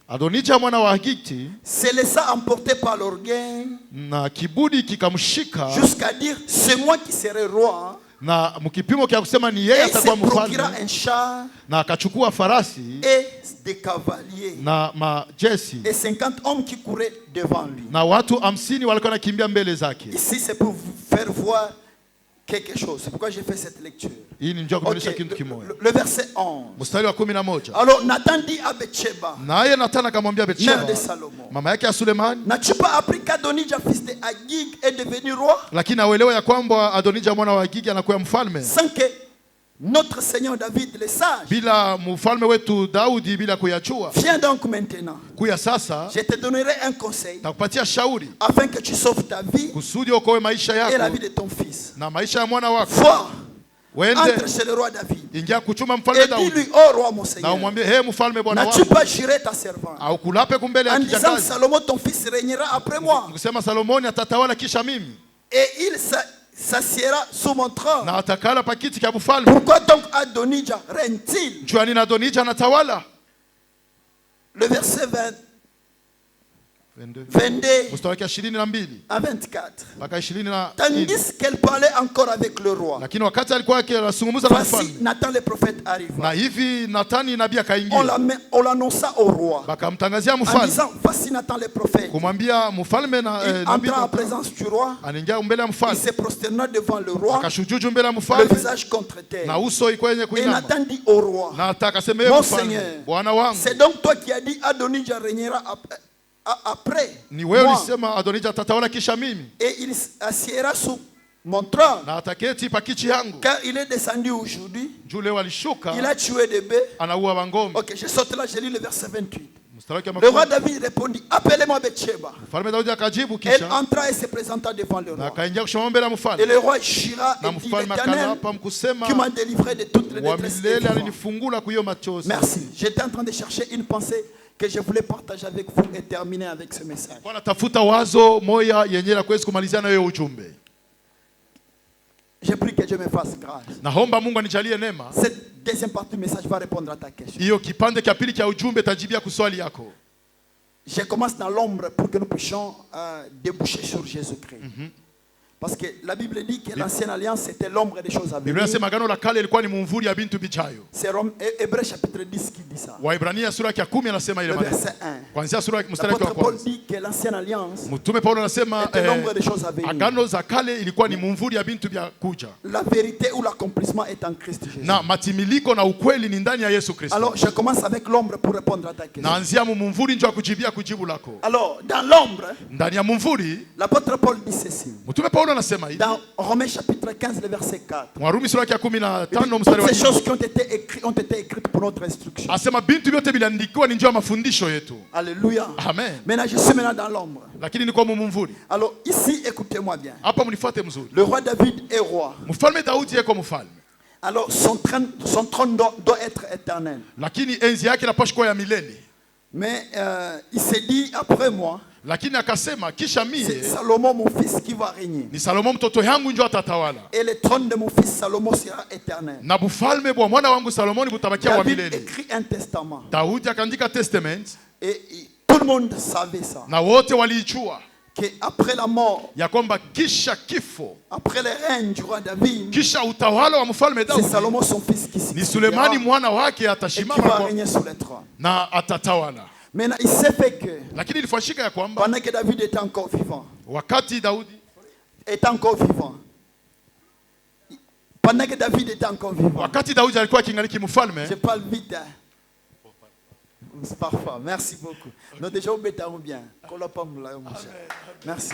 Adonijah mwana wa Hagiti se laissa emporter par l'orgueil na kibudi kikamshika jusqu'à dire c'est moi qui serai roi. na mkipimo kia kusema ni yeye Et il se atakuwa procura mfalme un char na akachukua farasi et des cavaliers na majesi et 50 hommes qui couraient devant lui. na watu 50 walikuwa nakimbia mbele zake. Ici, c'est pour vous faire voir quelque chose. C'est pourquoi j'ai fait cette lecture. Hii ni njia kuonyesha Ok, kitu kimoja. le verset 11. Mstari wa 11. Alors Nathan dit à Bathsheba, Naye Nathan akamwambia mère de Bathsheba Salomon, mama yake ya Sulemani, n'as-tu pas appris qu'Adonijah, fils de Hagith, est devenu roi lakini auelewe ya kwamba Adonijah mwana wa Hagiti anakuwa mfalme sans que notre Seigneur David le sache? bila mfalme wetu Daudi bila kuyachua. Viens donc maintenant. Kuya sasa Je te donnerai un conseil takupatia shauri afin que tu sauves ta vie kusudi okoe maisha et la yako vie de ton fils. na maisha ya mwana wako. Va, Wende entre chez le roi David ingia kuchuma mfalme et Daudi dis-lui, oh roi mon na Seigneur, umwambie he mfalme bwana n'as-tu wako pas juré ta servante au kulape kumbele ya en disant kijakazi Salomon ton fils régnera après moi kusema Salomoni atatawala kisha mimi et il s'assiera sous mon trône? na atakala pa kiti cha ufalme. Pourquoi donc Adonijah règne-t-il? Jua nini Adonijah anatawala? Le verset 22 mstari wa 22 à 24. mpaka 24. Tandis qu'elle parlait encore avec le roi, Lakini wakati alikuwa akizungumza na voici mfalme Nathan le prophète arriva. na hivi Nathani nabii On akaingia l'annonça au roi bakamtangazia en mfalme disant, voici Nathan le prophète. kumwambia mfalme na Il nabii entra en présence du roi, anaingia mbele ya il mfalme se prosterna devant le roi, akashujudu mbele ya le mfalme visage contre terre. na uso iko yenye Et kuinama Nathan dit au roi, na akasema mon yeye mfalme Seigneur, bwana wangu c'est donc toi qui as dit Adonijah régnera après ni wewe moi, ulisema Adonijah atatawala kisha mimi et il assiera sous mon trône, na ataketi pa kiti yangu. car il est descendu aujourd'hui, Juu leo alishuka il a tué des bœufs. anaua wangombe. Ok, je saute là, je lis le verset 28. Mstari wa Le roi 10. David répondit, appelez-moi Bathsheba. Mfalme Daudi akajibu Elle kisha entra et se présenta devant le na roi. akaingia kushimama mbele ya Et mfalme le roi jura na et dit, mfalme l'Éternel akalapa mkusema qui m'a délivré de toutes les wa détresses. milele des vivants. alinifungula kuyo machozi. Merci. J'étais en train de chercher une pensée que je voulais partager avec vous et terminer avec ce message. Kwa natafuta wazo moya yenye la kuweza kumalizana hiyo ujumbe. J'ai pris que Dieu me fasse grâce. Naomba Mungu anijalie neema. Cette deuxième partie du message va répondre à ta question. Hiyo kipande cha pili cha ujumbe tajibia kuswali yako. Je commence dans l'ombre pour que nous puissions déboucher sur Jésus-Christ. Parce que la Bible dit que l'ancienne alliance c'était l'ombre des choses à venir. Biblia inasema agano la kale ilikuwa ni mumvuri ya bintu bijayo. C'est Hébreux chapitre 10 qui dit ça. Waibrania sura ya 10 anasema ile maneno. Verset 1. Kuanzia sura mstari wa Paul kwanza. dit que l'ancienne alliance Mtume Paulo anasema était l'ombre des choses à venir. agano za kale ilikuwa ni mumvuri ya bintu vya kuja. La vérité ou l'accomplissement est en Christ Jésus. Na matimiliko na ukweli ni ndani ya Yesu Kristo. Alors je commence avec l'ombre pour répondre à ta question. Naanzia mumvuri ndio kujibia kujibu lako. Alors dans l'ombre, Ndani ya mumvuri l'apôtre Paul dit ceci. Mtume Paulo anasema hivi. Dans Romains chapitre 15 le verset 4. Warumi sura ya 15 Toutes mstari wa ces choses qui ont été écrites pour notre instruction. asema bintu vyote viliandikiwa ni njia ya mafundisho yetu. Alléluia. Amen. Maintenant je suis maintenant dans l'ombre. Lakini niko mumvuri. Alors ici écoutez-moi bien. Hapa mnifuate mzuri. Le roi David est roi. Mfalme Daudi yeko mfalme. Alors son trône doit être éternel. Lakini enzi yake inapaswa kuwa ya milele. Mais il s'est dit après moi, Lakini akasema kisha c'est mie Salomon mon fils qui va régner. ni Salomo mtoto yangu ndio atatawala. Et le trône de mon fils Salomon sera éternel. Na bufalme bwa mwana wangu Salomoni butabakia wa David milele. écrit un testament. Daudi akaandika testament Et tout le monde savait ça. na wote waliichua Que après la mort, ya kwamba kisha kifo, après le règne du roi David, kisha utawala wa mfalme c'est Daudi Salomon son fils qui ni Sulemani succédera mwana wake et qui atashimama va kwa, régner sur le trône. na atatawala. Maintenant, il s'est fait que Lakini ilifanyika ya kwamba pendant que David était encore vivant, wakati Daudi pendant que David était encore vivant, wakati Daudi alikuwa kingaliki mfalme, je parle vite. Hein. C'est parfait. Merci beaucoup. Nous déjà au bien. Merci.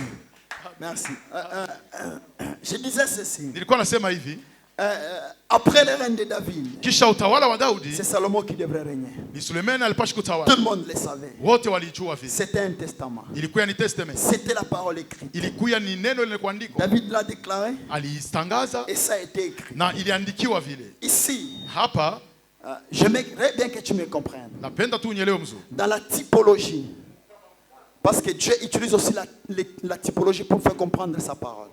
Merci. Je disais ceci. nilikuwa nasema hivi, Après le règne de David, kisha utawala wa Daudi c'est Salomon qui devrait régner. ni Sulemani alipaswa Tout kutawala. le monde le savait. Wote walijua vile. C'était un testament. Ilikuwa ni testament. C'était la parole écrite. Ilikuwa ni neno lenye kuandikwa. David l'a déclaré Aliitangaza et ça a été écrit. na iliandikiwa vile. Ici, Hapa j'aimerais bien que tu me comprennes. napenda tu unyelewe mzuri. Dans la typologie, parce que Dieu utilise aussi la typologie pour faire comprendre sa parole.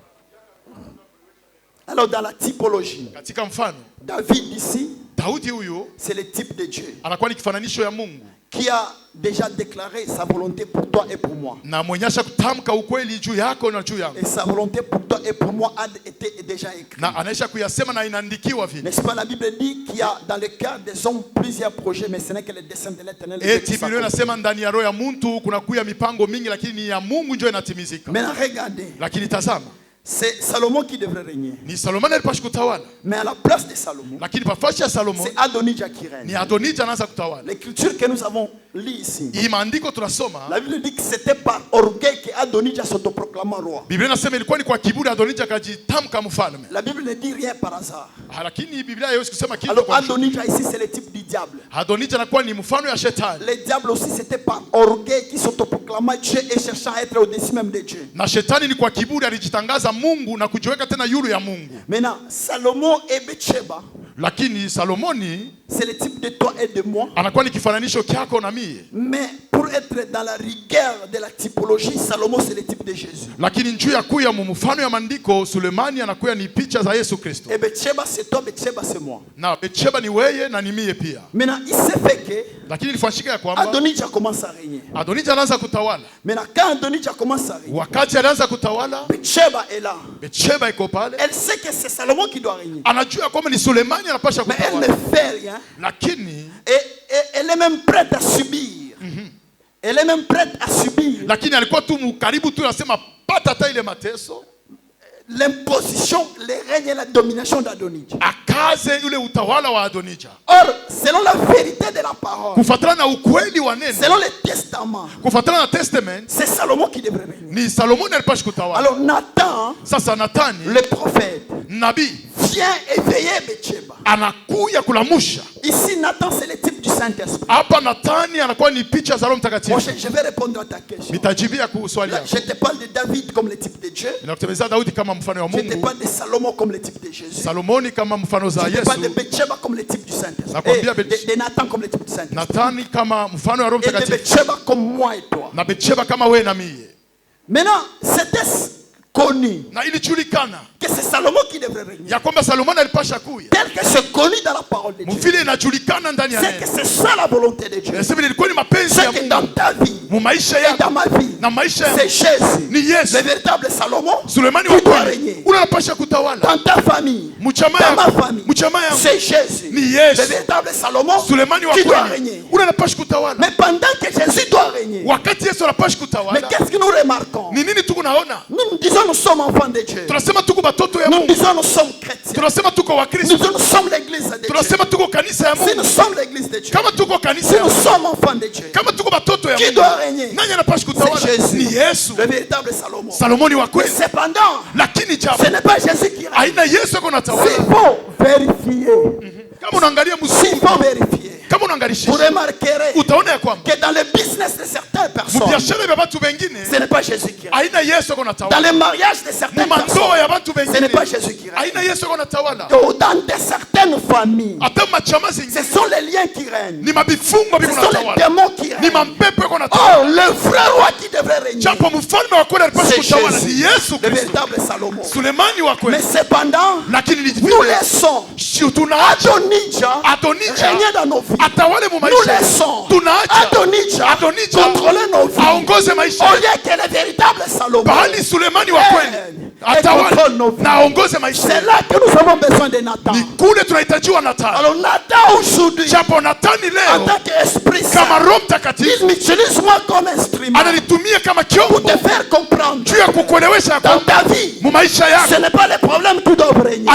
Alors dans la typologie, Katika mfano, David ici, Daudi huyo c'est le type de Dieu anakuwa ni kifananisho ya Mungu qui a déjà déclaré sa volonté pour toi et pour moi. na mwenyesha kutamka ukweli juu yako na juu yangu. Et sa volonté pour toi et pour moi a été déjà écrite. Na anaisha kuyasema na inaandikiwa vile. N'est-ce pas, la Bible dit qu'il y a dans le cœur des hommes plusieurs projets, mais ce n'est que le dessein de l'Éternel. Biblia inasema ndani ya roho ya mtu kuna kuya mipango mingi, lakini ni ya Mungu ndio inatimizika. Maintenant regardez. Lakini tazama, c'est Salomon qui devrait régner. ni Salomoni alipaswa kutawala. Mais à la place de Salomon, Lakini pafasi ya Salomon c'est Adonijah qui règne. ni Adonija anaanza kutawala. L'écriture que nous avons lue ici, Hii maandiko tunasoma, la Bible dit que c'était par orgueil que Adonijah s'autoproclama roi. Biblia inasema ilikuwa ni kwa kiburi Adonija akajitamka mfalme. La Bible ne dit rien par hasard. Lakini Biblia haiwezi kusema kitu Alors kwa mshtuko. Adonijah ici c'est le type du diable. Adonija anakuwa ni mfano ya shetani. Le diable aussi c'était par orgueil qui s'autoproclama Dieu et cherchant à être au-dessus même de Dieu. Na shetani ni kwa kiburi alijitangaza Mungu na kujiweka tena yulu ya Mungu. Maintenant, Salomon et Bathsheba, Lakini Salomoni c'est le type de toi et de moi. anakuwa ni kifananisho kyako na mie. Mais pour être dans la rigueur de la typologie, Salomon c'est le type de Jésus. Lakini njuu ya kuya mfano ya maandiko, Sulemani anakuya ni picha za Yesu Kristo. Et Bathsheba c'est toi, Bathsheba c'est moi. Na Bathsheba ni weye na ni mie pia. Maintenant, il s'est fait que Lakini ilifanyika ya kwamba Adonijah commence à régner. Adonija anaanza kutawala. Maintenant, quand Adonijah commence à régner, Wakati alianza kutawala, Bathsheba est là. Bathsheba iko pale. Elle sait que c'est Salomon qui doit régner. Anajua kwamba ni Sulemani anapasha Mais elle ne kutawala. fait rien. Lakini Et elle est même prête à subir. Elle est même prête à subir lakini alikuwa tu karibu tu anasema pata hata ile mateso, l'imposition, le règne et la domination d'Adonijah. akaze ule utawala wa Adonija. Or, selon la vérité de la parole, Kufuatana na ukweli wa neno, selon le testament, kufuatana na testament, c'est Salomon qui devrait régner. ni Salomoni alipasha kutawala. Alors Nathan, Sasa Natani le prophète, nabii vient éveiller Bathsheba. anakuya kulamusha. Ici, Nathan, c'est le type du Saint-Esprit. Hapa Natani anakuwa ni picha za Roho Moi, Mtakatifu. je vais répondre à ta question. Nitajibia kuswali Là, yako. je te parle de David comme le type de Dieu. Ninakutemezea Daudi kama mfano wa Je te Mungu, parle de Salomon comme le type de Jésus. Salomoni kama mfano za Je te parle de Yesu, Bathsheba comme le type du Saint-Esprit. Nakwambia Et de Nathan comme le type du Saint-Esprit. Natani kama mfano wa Roho Et de Mtakatifu, Bathsheba comme moi et toi. na Bathsheba kama wewe na mie. Maintenant, c'était connu Na ilijulikana que c'est Salomon qui devrait régner. ya kwamba Salomoni alipasha kuya. Tel que c'est connu dans la parole de Dieu. Mvile inajulikana ndani ya C'est que neno. c'est ça la volonté de Dieu. Nasema ilikuwa ni mapenzi C'est ya que Mungu. dans ta vie, et dans ma vie, c'est Jésus. Le véritable Salomon qui doit régner. Dans ta famille, dans ma famille, c'est Jésus. Le véritable Salomon qui doit régner. Mais pendant que Jésus doit régner, mais qu'est-ce que nous remarquons? Nous disons nous sommes enfants de Dieu. Nous disons nous sommes chrétiens. Nous disons nous sommes l'église de Dieu. Si nous sommes l'église de Dieu, si nous sommes enfants de Dieu, qui doit régner? C'est Jésus, le véritable Salomon. Mais cependant, ce n'est pas Jésus qui règne. S'il faut vérifier, vous remarquerez que dans le business de certaines personnes, ce n'est pas Jésus qui règne. Dans le mariage de certaines personnes, ce n'est pas Jésus qui règne. Dans certaines familles, ce sont les liens qui règnent. Ce sont les démons qui règnent. Oh, le vrai roi qui devrait régner, c'est Jésus, le véritable Salomon. Mais cependant, nous laissons Adonijah régner dans nos vies. Nous laissons Adonijah contrôler nos vies. Au lieu que le véritable Salomon contrôle nos vies. C'est là que nous avons besoin de Nathan. Alors Nathan aujourd'hui, en tant qu'Esprit Saint, il m'utilise moi comme instrument pour te faire comprendre dans ta vie. Ce n'est pas les problèmes qui doivent régner. Dans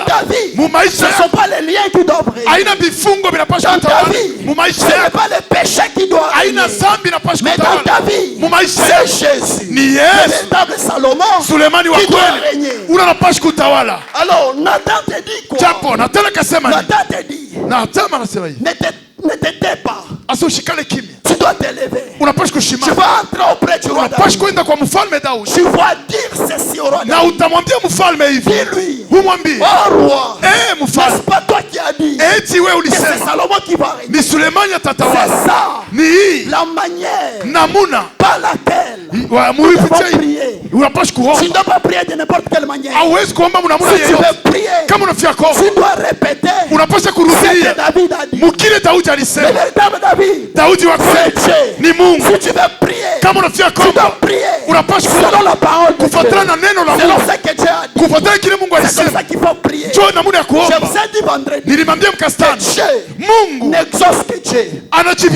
ta vie, ce ne sont pas les liens qui doivent régner. Dans ta vie, ce n'est pas les péchés qui doivent régner. Mais dans ta vie, c'est Jésus, le véritable Salomon, qui doit régner. Alors Nathan te dit quoi? Nathan te dit, ne te tais pas. Tu dois t'élever. Tu vas entrer auprès du roi David. Tu vas dire ceci au roi David. Dis-lui, oh roi, n'est-ce pas toi qui as dit que c'est Salomon qui va régner? C'est ça la manière par laquelle nous devons prier. Tu ne dois pas prier de n'importe quelle manière. Si tu veux prier, tu dois répéter ce que David a dit. Le véritable David, c'est Dieu. Si tu veux prier, tu dois prier selon la parole de Dieu. Selon ce que Dieu a dit. C'est comme ça qu'il faut prier. Je vous ai dit vendredi que Dieu n'exauce que Dieu. Dieu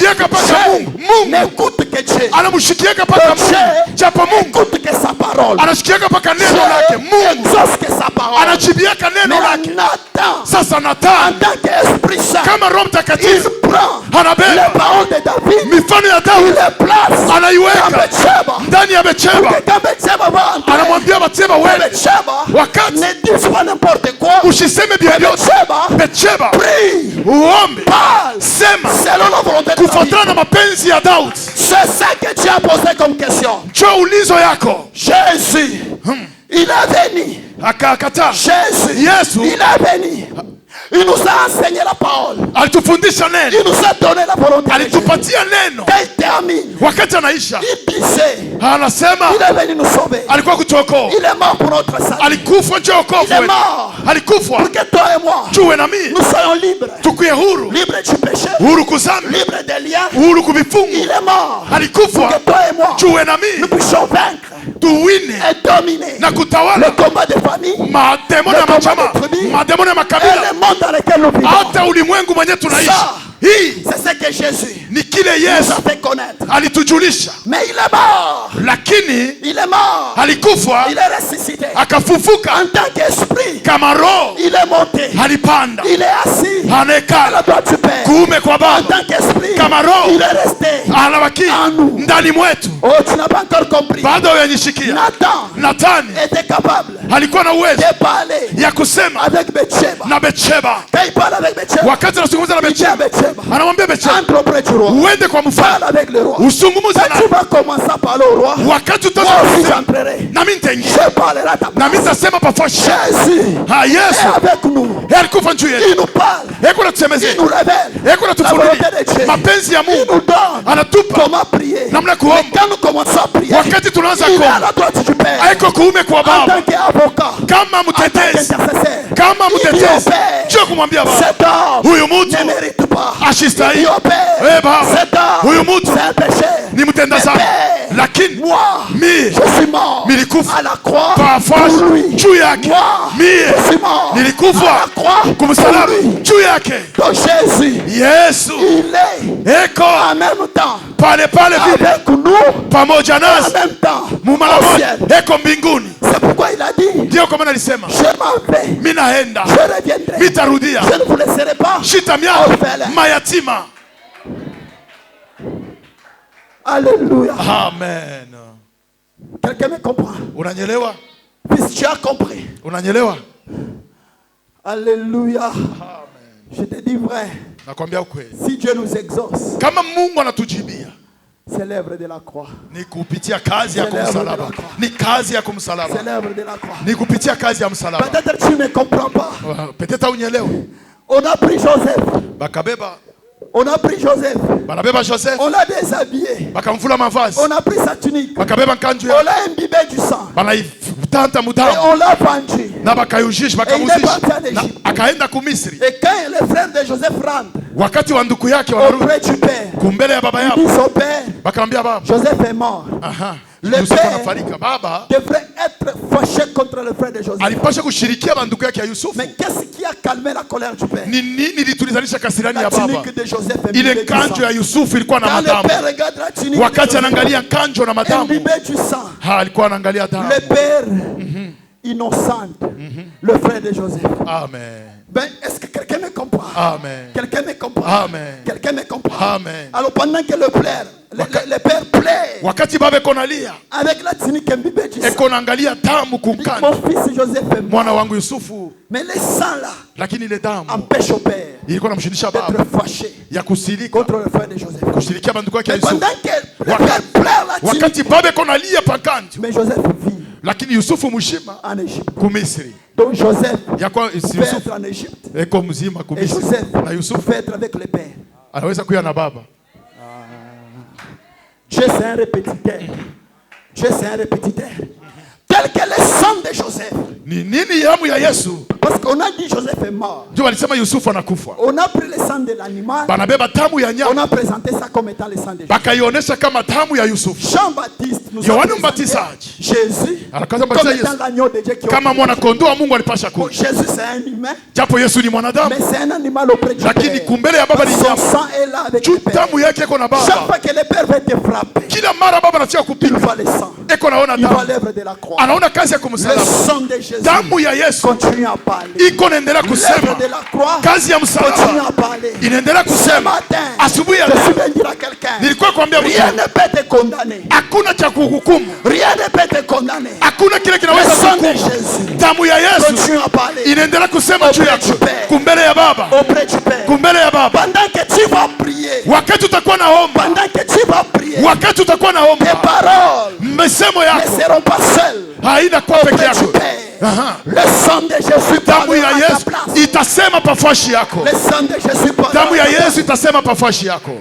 n'écoute que Dieu. Dieu écoute que sa parole. Dieu exauce que sa parole. Mais Nathan, en tant qu'Esprit Saint, il prend les paroles de David, il les place dans Betsheba. Pour que quand Betsheba va entrer, Betsheba ne dise pas n'importe quoi. Betsheba prie, parle selon la volonté de David. C'est ça que Dieu a posé comme question. Jésus, il est venu. Jésus, il est venu. Il nous a enseigné la parole. Il nous a donné la volonté de Dieu. Quand il termine, il disait, il est venu nous sauver. Il est mort pour notre salut. Il est mort pour que toi et moi, nous soyons libres. Libres du péché, libres des liens. Il est mort pour que toi et moi, nous puissions vaincre et dominer le combat des familles, le combat des tribus et le monde dans lequel nous vivons. Ça, c'est ce que Jésus nous a fait connaître. Mais il est mort. Il est mort. Il est ressuscité. En tant qu'esprit, il est monté. Il est assis à la droite du Père. En tant qu'esprit, il est resté en nous. Oh, tu n'as pas encore compris. Nathan était capable de parler avec Betsheba. Quand il parle avec Betsheba, il dit à Betsheba, entre auprès du roi. Parle avec le roi. Quand tu vas commencer à parler au roi, moi aussi j'entrerai. Je parlerai à ta place. Jésus est avec nous. Il nous parle. Il nous révèle la volonté de Dieu. Il nous donne comment prier. Mais quand nous commençons à prier, il est à la droite du Père. En tant qu'avocat, en tant qu'intercesseur, il dit au Père, cet homme ne mérite pas. sistahili. Huyu mtu ni mtenda dhambi, lakini mie nilikufa kwa juu yake. Mie nilikufa kumsalaba juu yake. Yesu eko pale pale vile pamoja nasi mumala moja eko mbinguni. Ndio kwa maana alisema mimi naenda, nitarudia, sitamia mayatima. Alléluia. Amen. Quelqu'un me comprend? Unanyelewa? Puisque tu as compris. Unanyelewa? Alléluia. Amen. Je te dis vrai. Nakwambia ukweli. Si Dieu nous exauce, kama Mungu anatujibia, c'est l'œuvre de la croix. Ni kupitia kazi ya kumsalaba. Ni kazi ya kumsalaba. C'est l'œuvre de la croix. Ni kupitia kazi ya msalaba. Peut-être tu ne comprends pas. Peut-être unyelewe. On a pris Joseph. Bakabeba. On a pris Joseph. Banabeba Joseph. On l'a déshabillé. Bakamvula mavazi. On a pris sa tunique. Bakabeba nkanju. On l'a imbibé du sang. Banaitanta mudamu. Et on l'a vendu. Na bakayujisha, bakamuzisha. Akaenda ku Misri. Et quand les frères de Joseph rentrent, wakati wa ndugu yake wanarudi auprès du père, kumbele ya baba yao, ils disent au père, bakamwambia baba, Joseph est mort. Le père devrait être fâché contre le frère de Joseph. Alipasha kushirikia banduku yake ya Yusufu. Mais qu'est-ce qui a calmé la colère du père? Ni nini litulizanisha kasirani ya La baba? tunique de Joseph est Ile kanjo ya Yusufu ilikuwa na Quand madamu. le père regarde la tunique, wakati anaangalia kanjo na madamu, imbibé du sang, alikuwa anaangalia damu. le père innocente, le frère de Joseph. Amen. Ben, est-ce que quelqu'un me comprend? Amen. Quelqu'un me comprend? Amen. Quelqu'un me comprend? Amen. Alors pendant que le père plaît, wakati baba konalia avec la tunique imbibée du sang, eko naangalia damu kukanjo, mon fils Joseph est mort. Mwana wangu Yusufu. Mais le sang là, lakini ile damu empêche au père ilikuwa namshindisha baba d'être fâché ya kusilika contre le frère de Joseph. kushirikia banduku yake ya Mais Yusufu. pendant que le père pleure la tunique, wakati baba konalia pakanjo, mais Joseph vit lakini Yusufu mshima en Égypte. ku Misri. Donc Joseph Yakwa peut Yusufu être en Égypte. eko mzima ku Et Misri, Joseph na Yusufu peut être avec le père. anaweza kuya na baba. Dieu c'est un répétiteur. Dieu c'est un répétiteur. Tel que le sang de Joseph. Ni nini damu ya Yesu? Parce qu'on a dit Joseph est mort. Ndio walisema Yusufu anakufa. On a pris le sang de l'animal. Banabeba damu ya On nyama. a présenté ça comme étant le sang de Joseph. Bakaionyesha kama damu ya Yusufu. Jean-Baptiste nous a Yohana présenté Mbatizaji Jésus Anakaza comme mbatiza étant Yesu l'agneau de Dieu qui kama mwana kondoo wa Mungu alipasha Bon, kuja. Jésus c'est un humain, Japo Yesu ni mwanadamu, mais c'est un animal auprès du lakini Père. kumbele ya baba ni Son nyama. sang est là avec le Père. Damu yake iko na Chaque baba. fois que le Père va te frapper, Kila mara baba anatia il kupiga. voit le sang. Eko naona Il voit damu. l'œuvre de la croix. Anaona kazi ya Le kumsalaba. sang de Jésus Damu ya Yesu continue à parler. iko naendelea kusema. L'œuvre de la croix Kazi ya continue msalaba à parler. inaendelea Ce kusema. matin, Asubuhi ya je leo suis venu dire à quelqu'un, nilikuwa kuambia mtu, rien ne peut te condamner. hakuna cha kuhukumu. Rien ne peut te condamner. Hakuna kile Le kinaweza sang de kuhukumu. Jésus Damu ya Yesu continue à parler inaendelea kusema juu yako. Kumbele ya baba. auprès du Père. Kumbele ya baba. Pendant que tu vas prier, Wakati utakuwa naomba. pendant que tu vas prier, Wakati utakuwa tes naomba. paroles Mmesemo ne yako seront pas seules haina kwa peke auprès du yako. Père. Aha. Le sang de Jésus Damu parlera ya à ta Yesu place. itasema pafashi yako. Le sang de Jésus parlera Damu à ya ta place. Yesu itasema pafashi yako.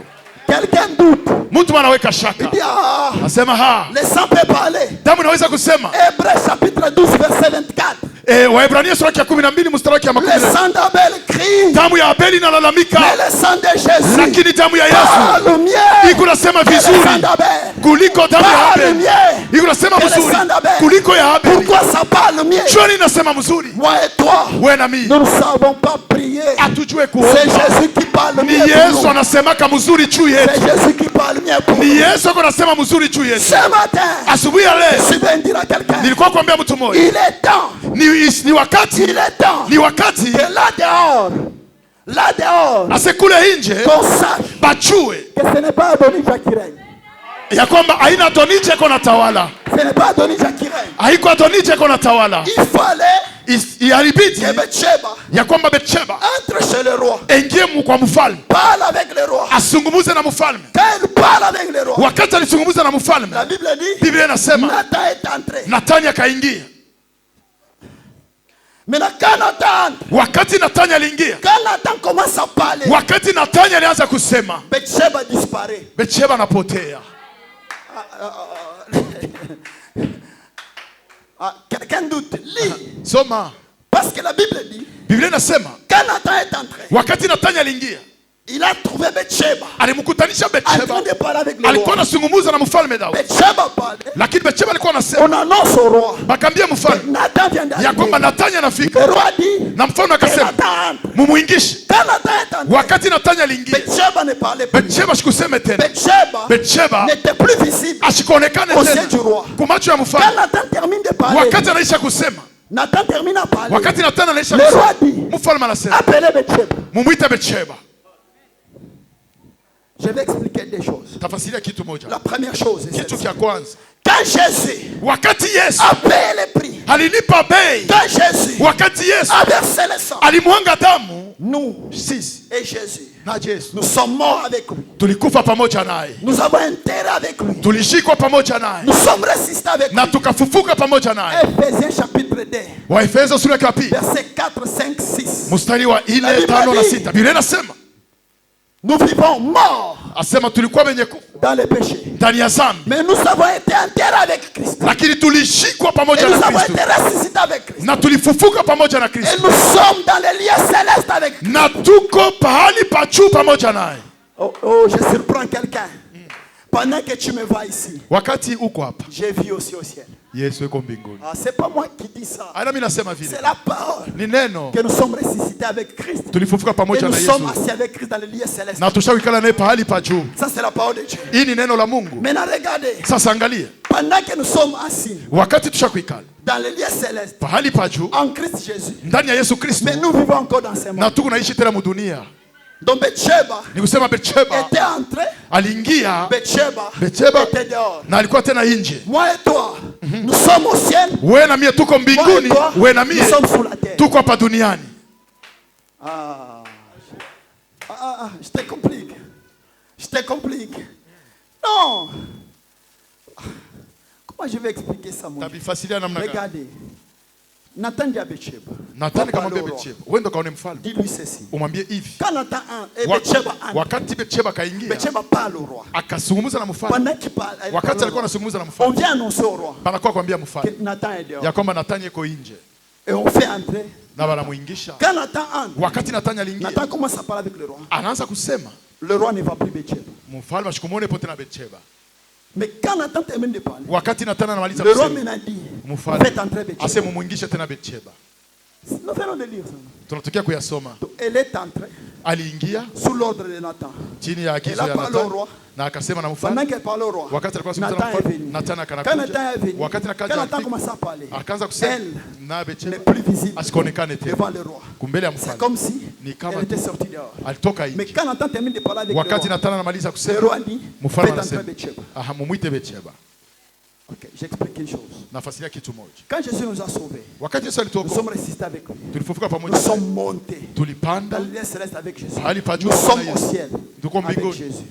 Quelqu'un doute. Mtu anaweka Il shaka. dit, ah, Asema ha. le sang peut parler. Damu inaweza kusema. Hébreux chapitre 12 verset 24. Waebrania sura ya 12 mstari wa Le 14. sang d'Abel crie, Damu ya Abeli inalalamika, mais le sang de Jésus lakini damu ya Yesu parle mieux iko nasema que le sang vizuri d'Abel. kuliko damu ya Parle Abeli. mieux Iko nasema que le mzuri sang d'Abel. kuliko ya Abeli. Pourquoi ça parle mieux? Jua inasema mzuri. Moi et toi, Wewe na mimi nous ne savons pas prier. hatujue C'est kuomba. Jésus qui parle Ni mieux pour Yesu nous. anasemaka mzuri juu C'est yetu. Jésus qui parle mieux pour Ni nous. Yesu ako nasema mzuri juu yetu. Ce matin, Asubuhi ya je leo suis venu dire à quelqu'un, nilikuwa kuambia mtu mmoja, il est temps, ni wakati, il est temps ni wakati que là dehors, asekule nje qu'on sache bachue que ce n'est pas Adonijah qui règne. ya kwamba haina Adonija iko na tawala, Ce n'est pas Adonijah qui règne. haiko Adonija iko na tawala. Il fallait Iharibiti que Bathsheba ya kwamba Betsheba entre chez le roi, ingie kwa mfalme, parle avec le roi. asungumuze na mfalme. Quand il parle avec le roi, Wakati alisungumuza na mfalme, la Bible dit, Biblia inasema Nathan est entré. Nathani akaingia. Mais quand Nathan, Wakati Nathani aliingia, quand Nathan commence à parler, wakati Nathani alianza kusema, Bathsheba disparaît. Betsheba anapotea. Quelqu'un doute, lis. Soma. Parce que la Bible dit, Biblia inasema quand Nathan est entré, wakati Nathani aliingia, Il a trouvé Bathsheba. Alimkutanisha Bathsheba. Alikuwa anazungumza na mfalme Daudi. Lakini Bathsheba alikuwa anasema, bakambia mfalme ya kwamba Nathani anafika. Na mfalme akasema, mumuingishe. Wakati Nathani aliingia, Bathsheba shikuseme tena. Bathsheba ashikuonekane tena kwa macho ya mfalme. Wakati anaisha kusema, wakati Nathani anaisha kusema, mfalme anasema, mumuite Bathsheba. Je vais expliquer des choses. La première chose est celle-ci. Quand Jésus a payé le prix, quand Jésus a versé le sang, nous et Jésus, nous sommes morts avec lui. Nous avons enterré avec lui. Nous sommes ressuscités avec lui. Ephésiens chapitre 2, versets 4, 5, 6. Nous vivons morts dans le péché. Mais nous avons été enterrés avec Christ. Et nous avons été ressuscités avec Christ. Et nous sommes dans les lieux célestes avec Christ. Oh, je surprends quelqu'un. Pendant que tu me vois ici, j'ai vu aussi au ciel. Ah, c'est pas moi qui dis ça. C'est la parole que nous sommes ressuscités avec Christ. Et nous sommes assis avec Christ dans les lieux célestes. Ça, c'est la parole de Dieu. Maintenant, regardez. Pendant que nous sommes assis dans les lieux célestes, en Christ Jésus, mais nous vivons encore dans ce monde. Donc Bathsheba était entré, Bathsheba était dehors. Moi et toi, nous sommes au ciel. Moi et toi, nous sommes sous la terre. Je te complique. Non. Comment je vais expliquer ça, mon Dieu? Regardez. Nathan dit à Bathsheba, dis-lui ceci. Quand Nathan et Bathsheba parle au roi. Pendant qu'il parle, on vient annoncer au roi que Nathan est dehors. Et on fait entrer. Quand Nathan entre, Nathan commence à parler avec le roi. Le roi ne va plus Bathsheba. Mais quand Nathan termine de parler, le roi m'a dit, faites entrer Bathsheba. Nous venons de lire ça. Donc, elle est entrée sous l'ordre de Nathan. Elle a parlé au roi. Pendant qu'elle parlait au roi, Nathan est venu. Quand Nathan est venu, quand Nathan commence à parler, elle n'est plus visible devant le roi. C'est comme si elle était sortie dehors. Mais quand Nathan termine de parler avec le roi dit, faites entrer Bathsheba. Ok, j'explique une chose. Quand Jésus nous a sauvés, nous sommes ressuscités avec lui. Nous sommes montés dans les lieux célestes avec Jésus. Nous sommes au ciel avec Jésus.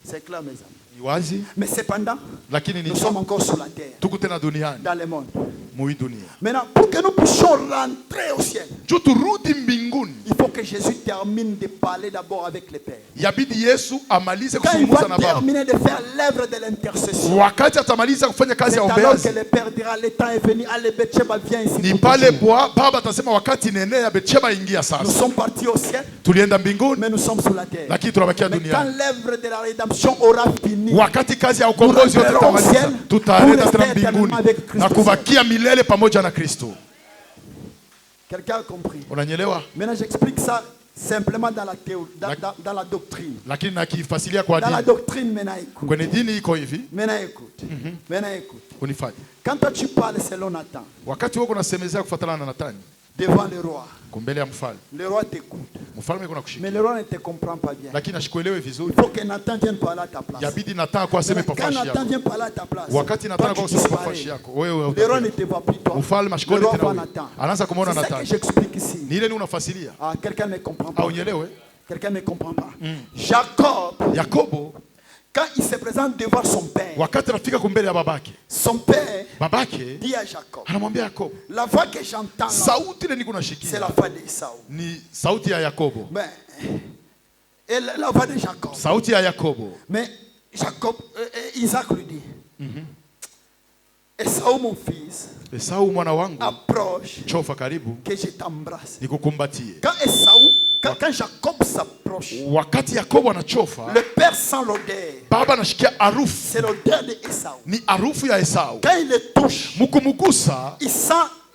C'est clair, mes amis. Mais cependant, nous sommes encore sur la terre, dans le monde. Maintenant, pour que nous puissions rentrer au ciel, il faut que Jésus termine de parler d'abord avec le Père. Quand il va terminer de faire l'œuvre de l'intercession, c'est alors que le Père dira, le temps est venu, allez, Bathsheba, viens ici. Nous sommes partis au ciel, mais nous sommes sur la terre. Mais quand l'œuvre de la rédemption aura fini, nous rentrerons au ciel pour rester éternellement avec Christ. Quelqu'un a compris? Maintenant, j'explique ça simplement dans la théorie, dans la doctrine. Dans la doctrine, maintenant écoute. Maintenant écoute. Quand toi tu parles selon Nathan, devant le roi, le roi t'écoute. Mais le roi ne te comprend pas bien. Il faut que Nathan vienne parler à ta place. Quand Nathan vient parler à ta place, toi tu disparais. Le roi ne te voit plus toi. Le roi voit Nathan. C'est ça que j'explique ici. Quelqu'un ne comprend pas. Quelqu'un ne comprend pas. Jacob, quand il se présente devant son père, son père dit à Jacob, la voix que j'entends là, c'est la voix d'Esaü. Et la voix de Jacob. Mais Jacob, Isaac lui dit, Esaü mon fils, Esau mwana wangu, approche, chofa karibu, que je t'embrasse. nikukumbatie. Quand Jacob s'approche, Wakati Yakobo anachofa, le père sent l'odeur. baba anashikia harufu. C'est l'odeur de Esau. Ni harufu ya Esau. Quand il le touche, Mukumugusa, il sent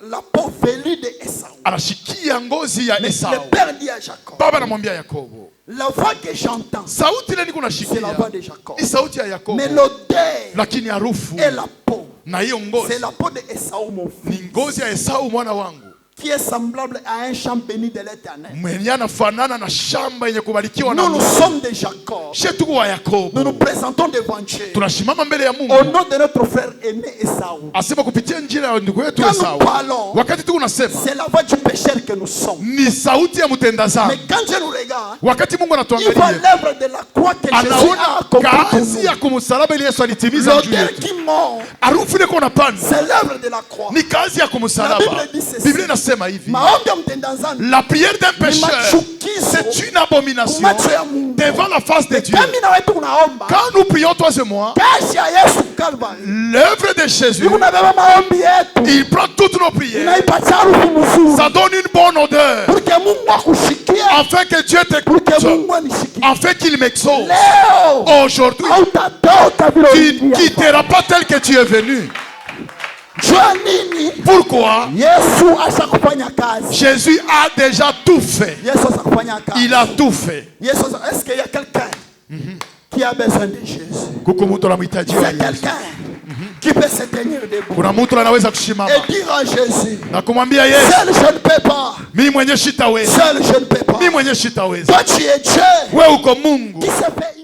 la peau velue de Esau. anashikia ngozi ya Mais Esau. le père dit à Jacob, Baba anamwambia Yakobo, la voix que j'entends, sauti ile niko c'est la nashikia voix de Jacob. ni sauti ya Yakobo, Mais l'odeur lakini harufu et la peau, na hiyo ngozi c'est la peau de Esau, mon ni fils, ngozi ya Esau mwana wangu, qui est semblable à un champ béni de l'Éternel. mwenye anafanana na shamba yenye kubarikiwa na Nous, nous Mungu. sommes de Jacob. She tuko wa Nous Yakobo, nous présentons devant Dieu tunashimama mbele ya Mungu, au nom de notre frère aimé Esau. asema kupitia njia ya ndugu yetu Quand Esau. nous parlons, Wakati tuko nasema c'est la voix du pécheur que nous sommes. ni sauti ya mtenda Mais dhambi. quand Dieu nous regarde, Wakati Mungu il voit anatuangalia, l'œuvre de la croix que Jésus a anaona accomplie pour kazi ya nous. kumsalaba ile Yesu alitimiza juu L'odeur yetu. qui monte, Harufu ile kuna pana c'est l'œuvre de la croix. ni kazi ya La kumsalaba. Bible dit ceci. Biblia inasema hivi, Maombi ya mtendazani la prière d'un pécheur, machukizo c'est une abomination kumacho ya Mungu. devant la face de Dieu. Kama na wetu unaomba Quand nous prions toi et moi, kazi ya Yesu Calvary, l'œuvre de Jésus, unabeba maombi yetu, il prend toutes nos prières, inaipatia harufu mzuri, ça donne une bonne odeur, pour que Mungu akushikie, afin que Dieu pour que t'écoute, Mungu anishikie. afin qu'il m'exauce. Leo Aujourd'hui, hautatoka vile tu ne uliingia. quitteras pas tel que tu es venu. Jua nini? Pourquoi? Yesu ashakufanya kazi. Jésus a déjà tout fait. Yesu ashakufanya kazi. Il a tout fait. Yesu, est-ce qu'il y a quelqu'un qui a besoin de Jésus? Kuko mtu anamhitaji Il y a Yesu. quelqu'un qui peut se tenir debout Kuna mtu anaweza kusimama et dire à Jésus, na kumwambia Yesu, seul je ne peux pas, mimi mwenyewe sitaweza. seul je ne peux pas. Mimi mwenyewe sitaweza. Toi tu es Dieu Wewe uko Mungu qui se fait